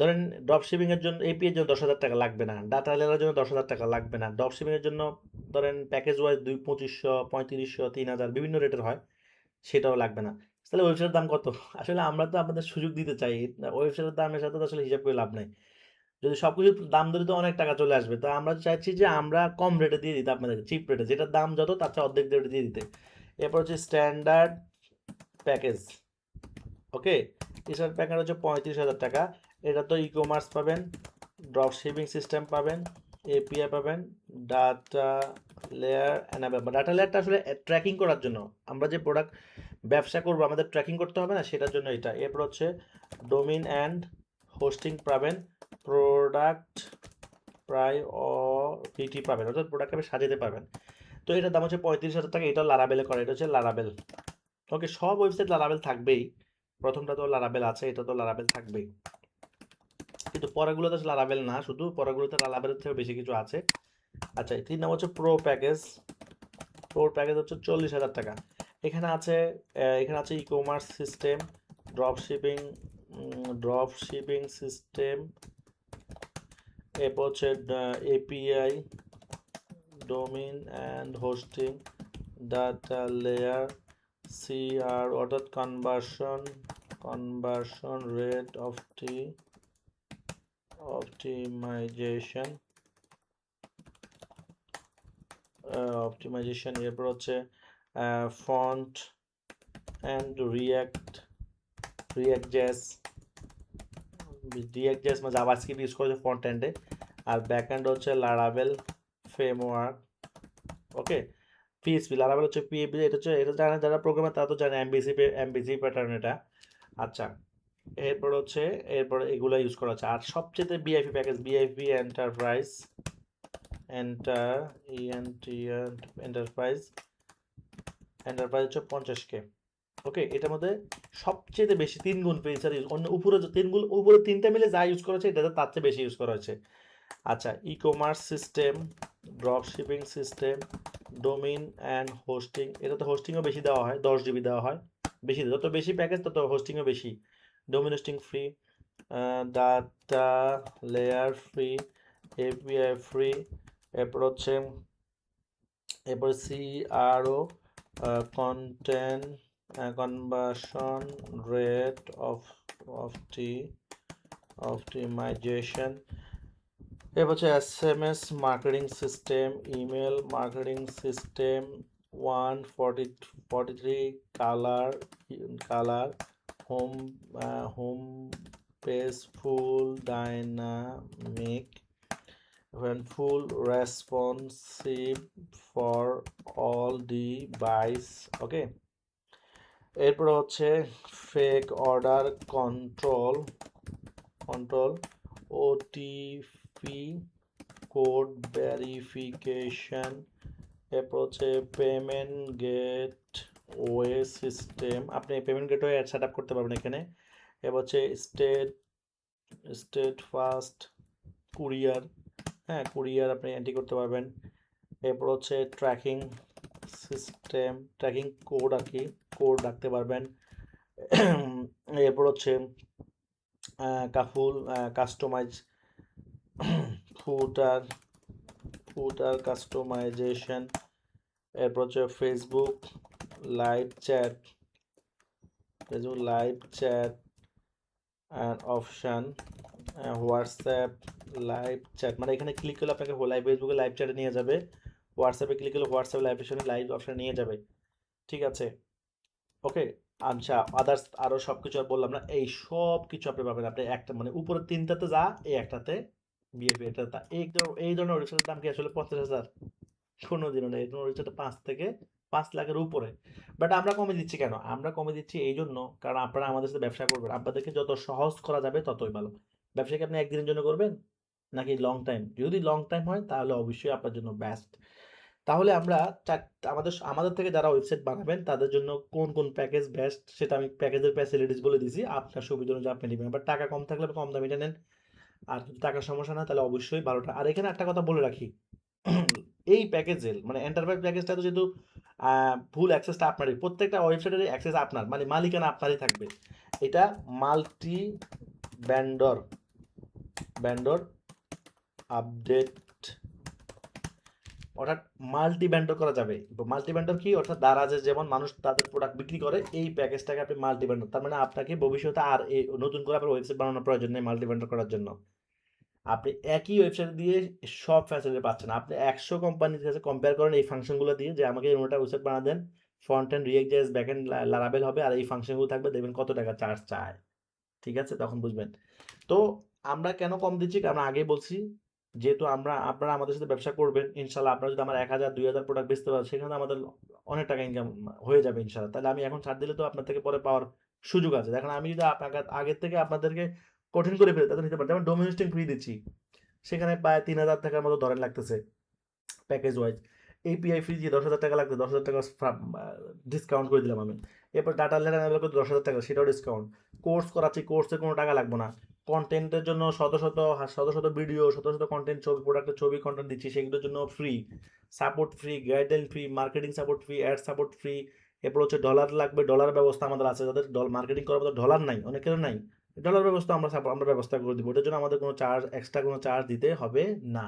ধরেন ড্রপ শিপিং এর জন্য এপি এর জন্য 10,000 টাকা লাগবে না, ডাটা লেয়ারের জন্য 10,000 টাকা লাগবে না, ড্রপ শিপিং এর জন্য ধরেন প্যাকেজ ওয়াইজ 2500, 3500, 3000 বিভিন্ন রেটের হয়, সেটাও লাগবে না। তাহলে ওয়েবসাইটের দাম কত? আসলে আমরা তো আপনাদের সুযোগ দিতে চাই, ওয়েবসাইটের দামের সাথে তো আসলে হিসাব করে লাভ নাই। যদি সবকিছুর দাম ধরে তো অনেক টাকা চলে আসবে, তো আমরা চাইছি যে আমরা কম রেটে দিয়ে দিতে আপনাদেরকে, চিপ রেটে, যেটার দাম যত তার চেয়ে অর্ধেক রেটে দিয়ে দিতে। এরপর হচ্ছে স্ট্যান্ডার্ড প্যাকেজ। ওকে, স্ট্যান্ডার্ড প্যাকেজ হচ্ছে 35,000 টাকা। এটা তো ই কমার্স পাবেন, ড্রপ শিপিং সিস্টেম পাবেন, এপিআই পাবেন, ডাটা লেয়ার এনাবেল। ডাটা লেয়ারটা আসলে ট্র্যাকিং করার জন্য, আমরা যে প্রোডাক্ট ব্যবসা করবো আমাদের ট্র্যাকিং করতে হবে না, সেটার জন্য এটা। এরপর হচ্ছে ডোমিন অ্যান্ড হোস্টিং পাবেন, প্রোডাক্ট প্রায় পিটি পাবেন, অর্থাৎ প্রোডাক্ট আপনি সাজাতে পারবেন। তো এটার দাম হচ্ছে 35,000 টাকা। এটা লারাবেলে করে, এটা হচ্ছে লারাবেল। ওকে, সব ওয়েবসাইট লারাবেল থাকবেই। প্রথমটা তো লারাবেল আছে, এটা তো লারাবেল থাকবেই, কিন্তু পরেরগুলোতে লারাবেল না, শুধু পরেরগুলোতে লারাবেলের থেকে বেশি কিছু আছে। আচ্ছা, 3 নম্বর হচ্ছে প্রো প্যাকেজ। প্রো প্যাকেজ হচ্ছে 40,000 টাকা। এখানে আছে e commerce system, drop shipping system, এরপর হচ্ছে API, domain and hosting, data layer, CR অর্থাৎ কনভার্সন রেট অপটিমাইজেশন, এরপর হচ্ছে ফন্ট অ্যান্ড রিয়াক্ট জেস মানে জাভাস্ক্রিপ্ট ইউজ করেছে ফ্রন্ট এন্ডে, আর ব্যাক এন্ড হচ্ছে লারাবেল ফ্রেমওয়ার্ক। ওকে, পিএসপি, লারাবেল হচ্ছে পিএপি, এটা জানে যারা প্রোগ্রামার তারা তো জানে, এমবিসি প্যাটার্ন এটা। আচ্ছা, এরপর এগুলো ইউজ করা হচ্ছে। আর সবচেয়ে VIP package, VIP enterprise, enterprise হচ্ছে 50K। ওকে, এটার মধ্যে সবচেয়ে বেশি 3 গুণ ফিচার ইউজ, অন্য উপরে যে 3 গুণ, উপরে 3টা মিলে যা ইউজ করা হয়েছে এটাতে তার চেয়ে বেশি ইউজ করা হয়েছে। আচ্ছা, e commerce system, drop shipping system, domain and hosting. এটাতে হোস্টিংও বেশি দেওয়া হয়, 10 GB দেওয়া হয়, বেশি, যত বেশি প্যাকেজ তত হোস্টিংও বেশি। Domain hosting free, data layer free, API free, এরপর হচ্ছে CRO, content conversion rate optimization, এরপর হচ্ছে SMS marketing system, email marketing system, 143 colour, home home page full dynamic, when full responsive for all device। Okay, এরপর হচ্ছে fake order control, OTP code verification, এরপর হচ্ছে payment gateway system, আপনি payment gateway set up করতে পারবেন এখানে। এরপর হচ্ছে স্টেট ফাস্ট কুরিয়ার, হ্যাঁ কুরিয়ার আপনি এন্ট্রি করতে পারবেন। এরপর হচ্ছে ট্র্যাকিং সিস্টেম, ট্র্যাকিং কোড আর কি, কোড রাখতে পারবেন। এরপর হচ্ছে কাস্টমাইজ ফুটার কাস্টমাইজেশন, এরপর হচ্ছে Facebook live chat option, WhatsApp live chat, মানে এখানে ক্লিক করলে আপনাকে ফেসবুকে লাইভ চ্যাটে নিয়ে যাবে, হোয়াটসঅ্যাপে ক্লিক করলে হোয়াটসঅ্যাপ লাইভ অপশানে নিয়ে যাবে। ঠিক আছে, ওকে। আচ্ছা, আদার্স আরও সব কিছু আর বললাম না, এই সব কিছু আপনি পাবেন। আপনি একটা মানে উপরে 3টাতে যা, এই একটাতে বিএপি, এটা তা। এই ধরনের ওয়েবসাইটের দাম কি আসলে 50,000? কোনোদিনও নেই। এই ধরনের ওয়েবসাইটটা 5 থেকে 5 লাখের উপরে। বাট আমরা কমে দিচ্ছি কেন? আমরা কমে দিচ্ছি এই জন্য, কারণ আপনারা আমাদের সাথে ব্যবসা করবেন, আপনাদেরকে যত সহজ করা যাবে ততই ভালো। ব্যবসা কি আপনি একদিনের জন্য করবেন? নাকি লং টাইম? যদি লং টাইম হয় তাহলে অবশ্যই আপনার জন্য বেস্ট। তাহলে আমরা আমাদের থেকে যারা ওয়েবসাইট বানাবেন তাদের জন্য কোন প্যাকেজ বেস্ট সেটা আমি প্যাকেজের ফ্যাসিলিটিস বলে দিছি। আপনার সুবিধা অনুযায়ী আপনি নিবেন। বাট টাকা কম থাকলে কম দামিটা নেন। আর যদি টাকার সমস্যা না তাহলে অবশ্যই 12টা। আর এখানে একটা কথা বলে রাখি, এই প্যাকেজের মানে এন্টারপ্রাইজ প্যাকেজটা তো যেহেতু ফুল অ্যাক্সেসটা আপনারই, প্রত্যেকটা ওয়েবসাইটের অ্যাক্সেস আপনার, মানে মালিকানা আপনারই থাকবে। এটা মাল্টি ব্যান্ডর ব্যান্ডর আপডেট, অর্থাৎ মাল্টি ব্যান্ডর করা যাবে। মাল্টি ব্যান্ডর কি? অর্থাৎ দারাজে যেমন মানুষ তাদের প্রোডাক্ট বিক্রি করে, এই প্যাকেজটাকে আপনি মাল্টি ব্যান্ডর, তার মানে আপনাকে ভবিষ্যতে আর এই নতুন করে আপনার ওয়েবসাইট বানানোর প্রয়োজন নেই মাল্টি ব্যান্ডর করার জন্য। আপনি একই ওয়েবসাইট দিয়ে সব ফ্যাসিলিটি পাচ্ছেন। আপনি 100 কোম্পানির কাছে কম্পেয়ার করেন এই ফাংশনগুলো দিয়ে, যে আমাকে এরকম একটা ওয়েবসাইট বানা দেন, front end React JS back end লারাবেল হবে আর এই ফাংশনগুলো থাকবে, দেখবেন কত টাকা চার্জ চায়। ঠিক আছে, তখন বুঝবেন। তো আমরা কেন কম দিচ্ছি? কারণ আগেই বলছি, যেহেতু আপনারা আমাদের সাথে ব্যবসা করবেন ইনশাল্লাহ, আপনারা যদি আমার 1000 2000 প্রোডাক্ট বেচতে পারেন সেখানে আমাদের অনেক টাকা ইনকাম হয়ে যাবে ইনশাল্লাহ। তাহলে আমি এখন ছাড় দিলে তো আপনার থেকে পরে পাওয়ার সুযোগ আছে। দেখেন আমি যদি আপনাকে আগের থেকে আপনাদেরকে কঠিন করে ফেলি তাহলে নিতে পারেন। যেমন ডোমেন হোস্টিং ফ্রি দিচ্ছি, সেখানে প্রায় 3000 টাকার মতো ধরেন লাগতেছে প্যাকেজ ওয়াইজ। এপিআই ফ্রি দিয়ে 10,000 টাকা লাগবে, 10,000 টাকা ডিসকাউন্ট করে দিলাম আমি। এরপর ডাটা লেয়ার করতে 10,000 টাকা, সেটাও ডিসকাউন্ট। কোর্স করাচ্ছি, কোর্সে কোনো টাকা লাগবে না। কন্টেন্টের জন্য শত শত ভিডিও, শত শত কন্টেন্ট, ছবি, প্রোডাক্টের ছবি কন্টেন্ট দিচ্ছি, সেগুলোর জন্য free. Support free, guideline free, marketing support free, ad support free. এরপর হচ্ছে ডলার লাগবে, ডলার ব্যবস্থা আমাদের আছে। যাদের মার্কেটিং করার মতো ডলার নাই, অনেকের নাই, ডলার ব্যবস্থা আমরা ব্যবস্থা করে দিব। ওটার জন্য আমাদের কোনো চার্জ, এক্সট্রা কোনো চার্জ দিতে হবে না।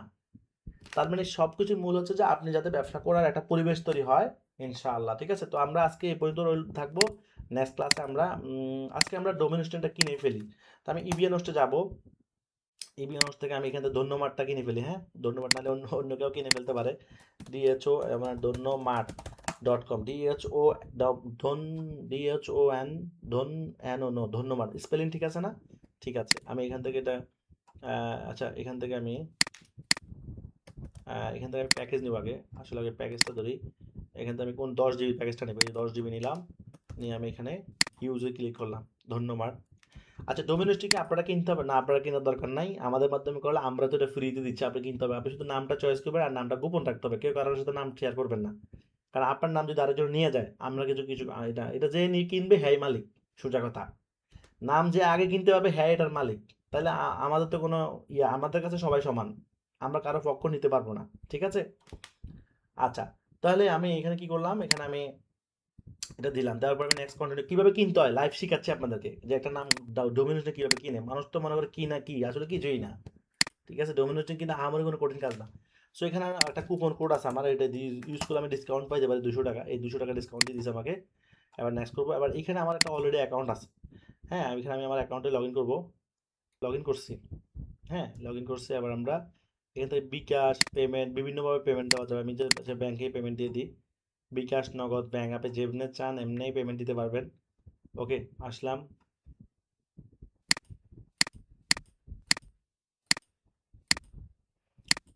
তার মানে সবকিছুর মূল হচ্ছে যে আপনি যাতে ব্যবসা করার একটা পরিবেশ তৈরি হয় ইনশাআল্লাহ। ঠিক আছে, তো আমরা আজকে এই পর্যন্ত থাকবো। নেক্সট ক্লাসে আমরা আজকে আমরা ডোমেন হোস্টিংটা কিনে ফেলি। তো আমি ইবিএন হোস্টে যাবো। ইবিএন হোস্ট থেকে আমি এখান থেকে ধন্যমার্টটা কিনে ফেলি। হ্যাঁ, ধন্যবাদ, নাহলে অন্য অন্য কেউ কিনে ফেলতে পারে। ডিএচও আমার ধন্যমার্ট.com, ডিএচও ধন, ডিএচওএন, ধন এন ও নো, ধন্যবাদ। স্পেলিং ঠিক আছে না? ঠিক আছে, আমি এখান থেকে এটা আচ্ছা, এখান থেকে আমি প্যাকেজ নেব আগে। আসলে আগে প্যাকেজটা ধরি। এখান থেকে আমি কোন 10 জিবি প্যাকেজটা নেব, এই 10 জিবি নিলাম, নিয়ে আমি এখানে ইউজে ক্লিক করলাম। ধন্যবাদ। আচ্ছা, ডোমিনোসটিকে আপনারা কিনতে হবে না, আপনারা কেনার দরকার নাই। আমাদের মাধ্যমে করলে আমরা তো এটা ফ্রিতে দিচ্ছি, আপনি কিনতে হবে। আপনি শুধু নামটা চয়েস করবেন আর নামটা গোপন রাখতে হবে, কেউ কারোর সাথে নাম শেয়ার করবেন না। কারণ আপনার নাম যদি আরেকজন নিয়ে যায়, আমরা কিছু কিছু এটা এটা যে নিয়ে কিনবে হ্যাঁ মালিক, সোজা কথা। নাম যে আগে কিনতে পারবে হ্যাঁ এটার মালিক। তাহলে আমাদের তো কোনো আমাদের কাছে সবাই সমান, আমরা কারো পক্ষ নিতে পারবো না। ঠিক আছে, আচ্ছা। তাহলে আমি এখানে কি করলাম, এখানে আমি এটা দিলাম, দেওয়ার পর আমি নেক্সট কন্টেন্ট কিভাবে কিনতে হয় লাইভ শিখাচ্ছি আপনাদেরকে, যে একটা নাম ডোমিনোসটা কিভাবে কিনে। মানুষ তো মনে করে কি না কি, আসলে কিছুই না। ঠিক আছে, ডোমিনোসটা কিন্তু আমার কোনো কঠিন কাজ না। সো এখানে একটা কুপন কোড আছে আমার, এটা দিয়ে ইউজ করলে আমি ডিসকাউন্ট পাই যাবে 200 টাকা। এই 200 টাকা ডিসকাউন্ট দিয়ে দিয়েছে আমাকে। এবার নেক্সট করবো। এবার এখানে আমার একটা অলরেডি অ্যাকাউন্ট আছে। হ্যাঁ, এখানে আমি আমার অ্যাকাউন্টে লগ ইন করবো। লগ ইন করছি। হ্যাঁ, লগ ইন করছি। এবার আমরা এখান থেকে বিকাশ পেমেন্ট, বিভিন্নভাবে পেমেন্ট দেওয়া যাবে। আমি যে ব্যাংকে পেমেন্ট দিয়ে দিই, বিকাশ, নগদ, ব্যাংক, আপনি যেমনি চান এমনি পেমেন্ট দিতে পারবেন। ওকে, আসলাম।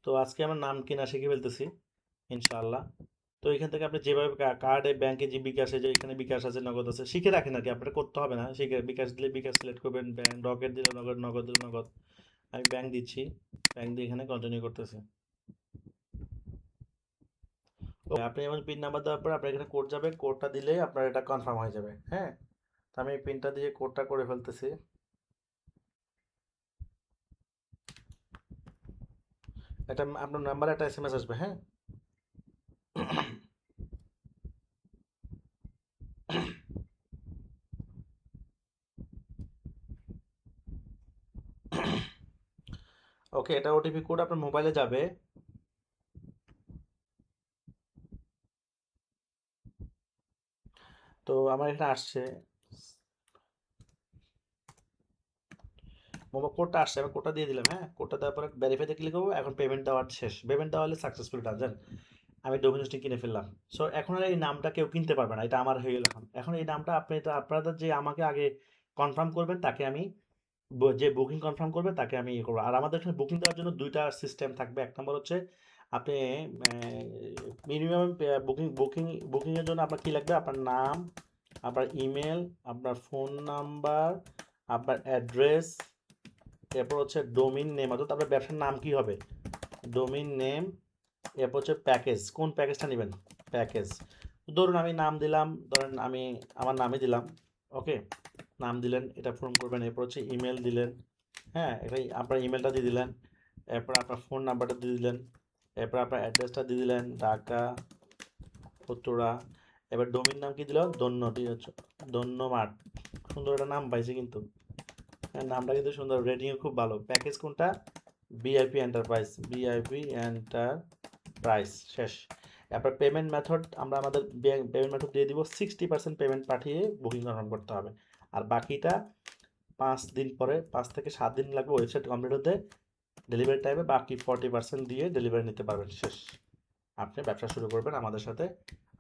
তো আজকে আমার নাম কিনা শিখে ফেলতেছি ইনশাআল্লাহ। তো এখান থেকে আপনি যেভাবে কার্ডে, ব্যাংকে, যে বিকাশে, যে এখানে বিকাশ আছে, নগদ আছে, শিখে রাখেন আর কি। আপনার করতে হবে না, শিখে বিকাশ দিলে বিকাশ সিলেক্ট করবেন, ব্যাংক, রকেট দিলে নগদ, নগদ দিলে নগদ। আমি ব্যাংক দিচ্ছি, ব্যাংক দিয়ে এখানে কন্টিনিউ করতেছি। আপনি যেমন পিন নাম্বার দেওয়ার পর আপনার এখানে কোড যাবে, কোডটা দিলে আপনার এটা কনফার্ম হয়ে যাবে। হ্যাঁ, তো আমি এই পিনটা দিয়ে কোডটা করে ফেলতেছি। এটা আপনার নাম্বারে একটা এসএমএস আসবে। হ্যাঁ, ওকে, এটা ওটিপি কোড আপনার মোবাইলে যাবে। তো আমার এখানে আসছে, মোবাইল কোডটা আসছে, আমি কোডটা দিয়ে দিলাম। হ্যাঁ, কোডটা দেওয়ার পরে ভেরিফাইতে ক্লিক করবো। এখন পেমেন্ট দেওয়ার শেষ, পেমেন্ট দেওয়া হলে সাকসেসফুল ডান। আমি ডোমিনোসটি কিনে ফেললাম। সো এখন আর এই নামটা কেউ কিনতে পারবে না, এটা আমার হয়ে গেল। এখন এখন এই নামটা আপনি, এটা আপনাদের যে আমাকে আগে কনফার্ম করবেন তাকে আমি, যে বুকিং কনফার্ম করবে তাকে আমি ইয়ে করবো। আর আমাদের এখানে বুকিং দেওয়ার জন্য দুইটা সিস্টেম থাকবে। এক নম্বর হচ্ছে আপনি মিনিমাম বুকিংয়ের জন্য আপনার কী লাগবে, আপনার নাম, আপনার ইমেল, আপনার ফোন নাম্বার, আপনার অ্যাড্রেস, এরপর হচ্ছে ডোমিন নেম, অর্থাৎ আপনার ব্যবসার নাম কি হবে, ডোমিন নেম। এরপর হচ্ছে প্যাকেজ, কোন প্যাকেজটা নেবেন, প্যাকেজ। ধরুন আমি নাম দিলাম, ধরেন আমি আমার নামে দিলাম, ওকে, নাম দিলেন, এটা পূরণ করবেন। এরপর হচ্ছে ইমেল দিলেন, হ্যাঁ, এটাই আপনার ইমেলটা দিয়ে দিলেন। এরপর আপনার ফোন নাম্বারটা দিয়ে দিলেন। এরপর আপনার অ্যাড্রেসটা দিয়ে দিলেন, ঢাকা, উত্তরা। এবার ডোমিন নাম কি দিল, দন্য, ঠিক আছে, দন্য মার্ট। সুন্দর একটা নাম পাইছে কিন্তু, হ্যাঁ, নামটা কিন্তু সুন্দর, রেটিংও খুব ভালো। প্যাকেজ কোনটা, ভিআইপি এন্টারপ্রাইজ, ভিআইপি এন্টারপ্রাইজ, শেষ। এরপর পেমেন্ট মেথড, আমরা আমাদের পেমেন্ট মেথড দিয়ে দিব, 60% পেমেন্ট পাঠিয়ে বুকিং কনফার্ম করতে হবে। আর বাকিটা 5 দিন পরে, 5 থেকে 7 দিন লাগবে ওয়েবসাইট কমপ্লিট হতে। ডেলিভারি টাইমে বাকি 40% দিয়ে ডেলিভারি নিতে পারবেন, শেষ। আপনি ব্যবসা শুরু করবেন আমাদের সাথে।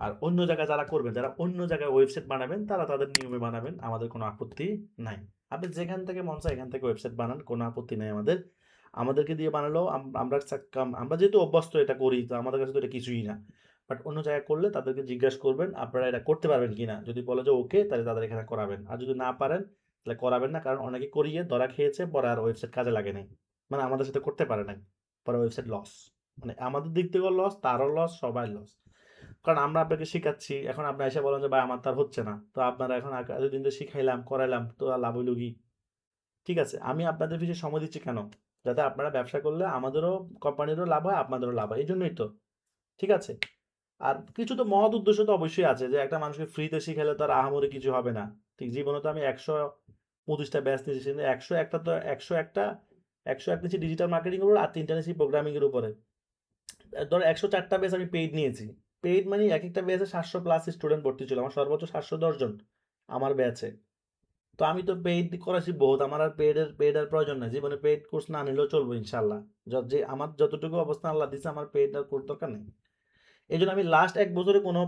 আর অন্য জায়গায় যারা করবেন, যারা অন্য জায়গায় ওয়েবসাইট বানাবেন, তারা তাদের নিয়মে বানাবেন, আমাদের কোনো আপত্তি নাই। আপনি যেখান থেকে মন চায় এখান থেকে ওয়েবসাইট বানান, কোনো আপত্তি নাই আমাদের। আমাদেরকে দিয়ে বানালেও আমরা যেহেতু অভ্যস্ত এটা করি, তো আমাদের কাছে তো এটা কিছুই না। বাট অন্য জায়গায় করলে তাদেরকে জিজ্ঞাসা করবেন আপনারা এটা করতে পারবেন কিনা, যদি বলে যে ওকে, তাহলে তাদের এখানে করাবেন। আর যদি না পারেন তাহলে করাবেন না, কারণ অনেকে করিয়ে ধরা খেয়েছে, পরে আর ওয়েবসাইট কাজে লাগে নাই, মানে আমাদের সাথে করতে পারে নাই, পরে ওয়েবসাইট লস। মানে আমাদের দিক থেকেও লস, তারও লস, সবাই লস। কারণ আমরা আপনাকে শিখাচ্ছি, এখন আপনি এসে বলেন যে ভাই আমার তার হচ্ছে না, তো আপনারা এখন এতদিন তো শিখাইলাম করাইলাম, তো আর লাভ হইল কি? ঠিক আছে, আমি আপনাদের পিছিয়ে সময় দিচ্ছি কেন, যাতে আপনারা ব্যবসা করলে আমাদেরও, কোম্পানিরও লাভ হয়, আপনাদেরও লাভ হয়, এই জন্যই তো। ঠিক আছে। আর কিছু তো মহৎ উদ্দেশ্য তো অবশ্যই আছে, যে একটা মানুষকে ফ্রিতে শিখালে তার আহামরি কিছু হবে না। ঠিক, জীবনে তো আমি 125টা ব্যাচ নিয়েছি, কিন্তু 101টা তো 101 নিয়েছি ডিজিটাল মার্কেটিং এর উপর, আর 3টা নিয়েছি প্রোগ্রামিং এর উপরে। ধর 104টা ব্যাচ আমি পেইড নিয়েছি। পেইড মানে এক একটা ব্যাচে 700+ স্টুডেন্ট ভর্তি ছিল, আমার সর্বোচ্চ 710 জন আমার ব্যাচে। তো আমি তো পেইড করেছি বহুত, আমার আর পেইড এর প্রয়োজন নাই, জীবনে পেইড কোর্স না নিলেও চলবো ইনশাল্লাহ। যে আমার যতটুকু অবস্থা আল্লাহ দিচ্ছে, আমার পেইড আর কোর্স দরকার নেই। এই জন্য আমি লাস্ট 1 বছরে কোনো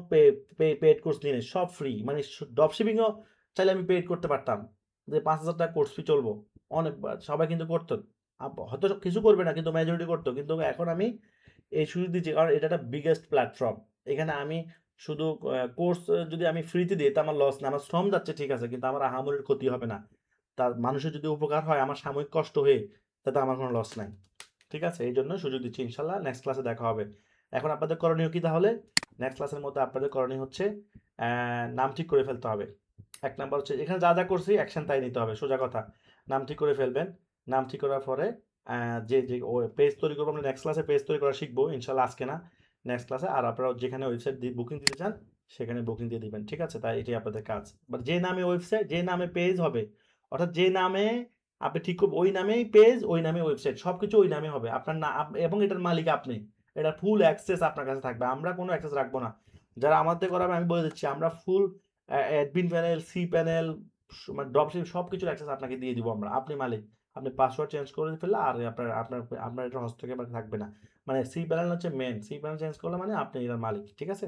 পেইড কোর্স নিই নাই, সব ফ্রি। মানে ড্রপ শিপিংও চাইলে আমি পেইড করতে পারতাম, যে 5,000 টাকা কোর্স ফি চলবো, অনেক সবাই কিন্তু করতো। হয়তো কিছু করবে না, কিন্তু মেজরিটি করতো। কিন্তু এখন আমি এই সুযোগ দিচ্ছি, কারণ এটা একটা বিগেস্ট প্ল্যাটফর্ম। এখানে আমি শুধু কোর্স যদি আমি ফ্রিতে দিই, তো আমার লস না, আমার শ্রম যাচ্ছে ঠিক আছে, কিন্তু আমার আহামরির ক্ষতি হবে না। তার মানুষের যদি উপকার হয় আমার সাময়িক কষ্ট হয়ে, তাতে আমার কোনো লস নাই। ঠিক আছে, এই জন্য সুযোগ দিচ্ছি, ইনশাল্লাহ নেক্সট ক্লাসে দেখা হবে। এখন আপনাদের করণীয় কি তাহলে, নেক্সট ক্লাসের মধ্যে আপনাদের করণীয় হচ্ছে নাম ঠিক করে ফেলতে হবে। 1 নাম্বার হচ্ছে এখানে যা যা করছি অ্যাকশন তাই নিতে হবে, সোজা কথা। নাম ঠিক করে ফেলবেন। নাম ঠিক করার পরে যে যে ও পেজ তৈরি করবো, আমরা নেক্সট ক্লাসে পেজ তৈরি করা শিখবো ইনশাল্লাহ, আজকে না, নেক্সট ক্লাসে। আর আপনারা যেখানে ওয়েবসাইট বুকিং দিতে চান সেখানে বুকিং দিয়ে দিবেন, ঠিক আছে। তাই এটাই আপনাদের কাজ। বাট যে নামে ওয়েবসাইট, যে নামে পেজ হবে, অর্থাৎ যে নামে আপনি ঠিক করবেন, ওই নামেই পেজ, ওই নামে ওয়েবসাইট, সব কিছু ওই নামে হবে। আপনার না এবং এটার মালিক আপনি, এটার ফুল অ্যাক্সেস আপনার কাছে থাকবে, আমরা কোনো অ্যাক্সেস রাখবো না। যারা আমাদের করাবে আমি বলে দিচ্ছি, আমরা ফুল অ্যাডমিন প্যানেল, সি প্যানেল, মানে ড্রপশিপ সব কিছুর অ্যাক্সেস আপনাকে দিয়ে দিব আমরা, আপনি মালিক। আপনি পাসওয়ার্ড চেঞ্জ করে ফেললে আর আপনার আপনার আপনার এটা হস্তক্ষেপ আর থাকবে না। মানে সি প্যানেল হচ্ছে মেন, সি প্যানেল চেঞ্জ করলে মানে আপনি এটার মালিক, ঠিক আছে।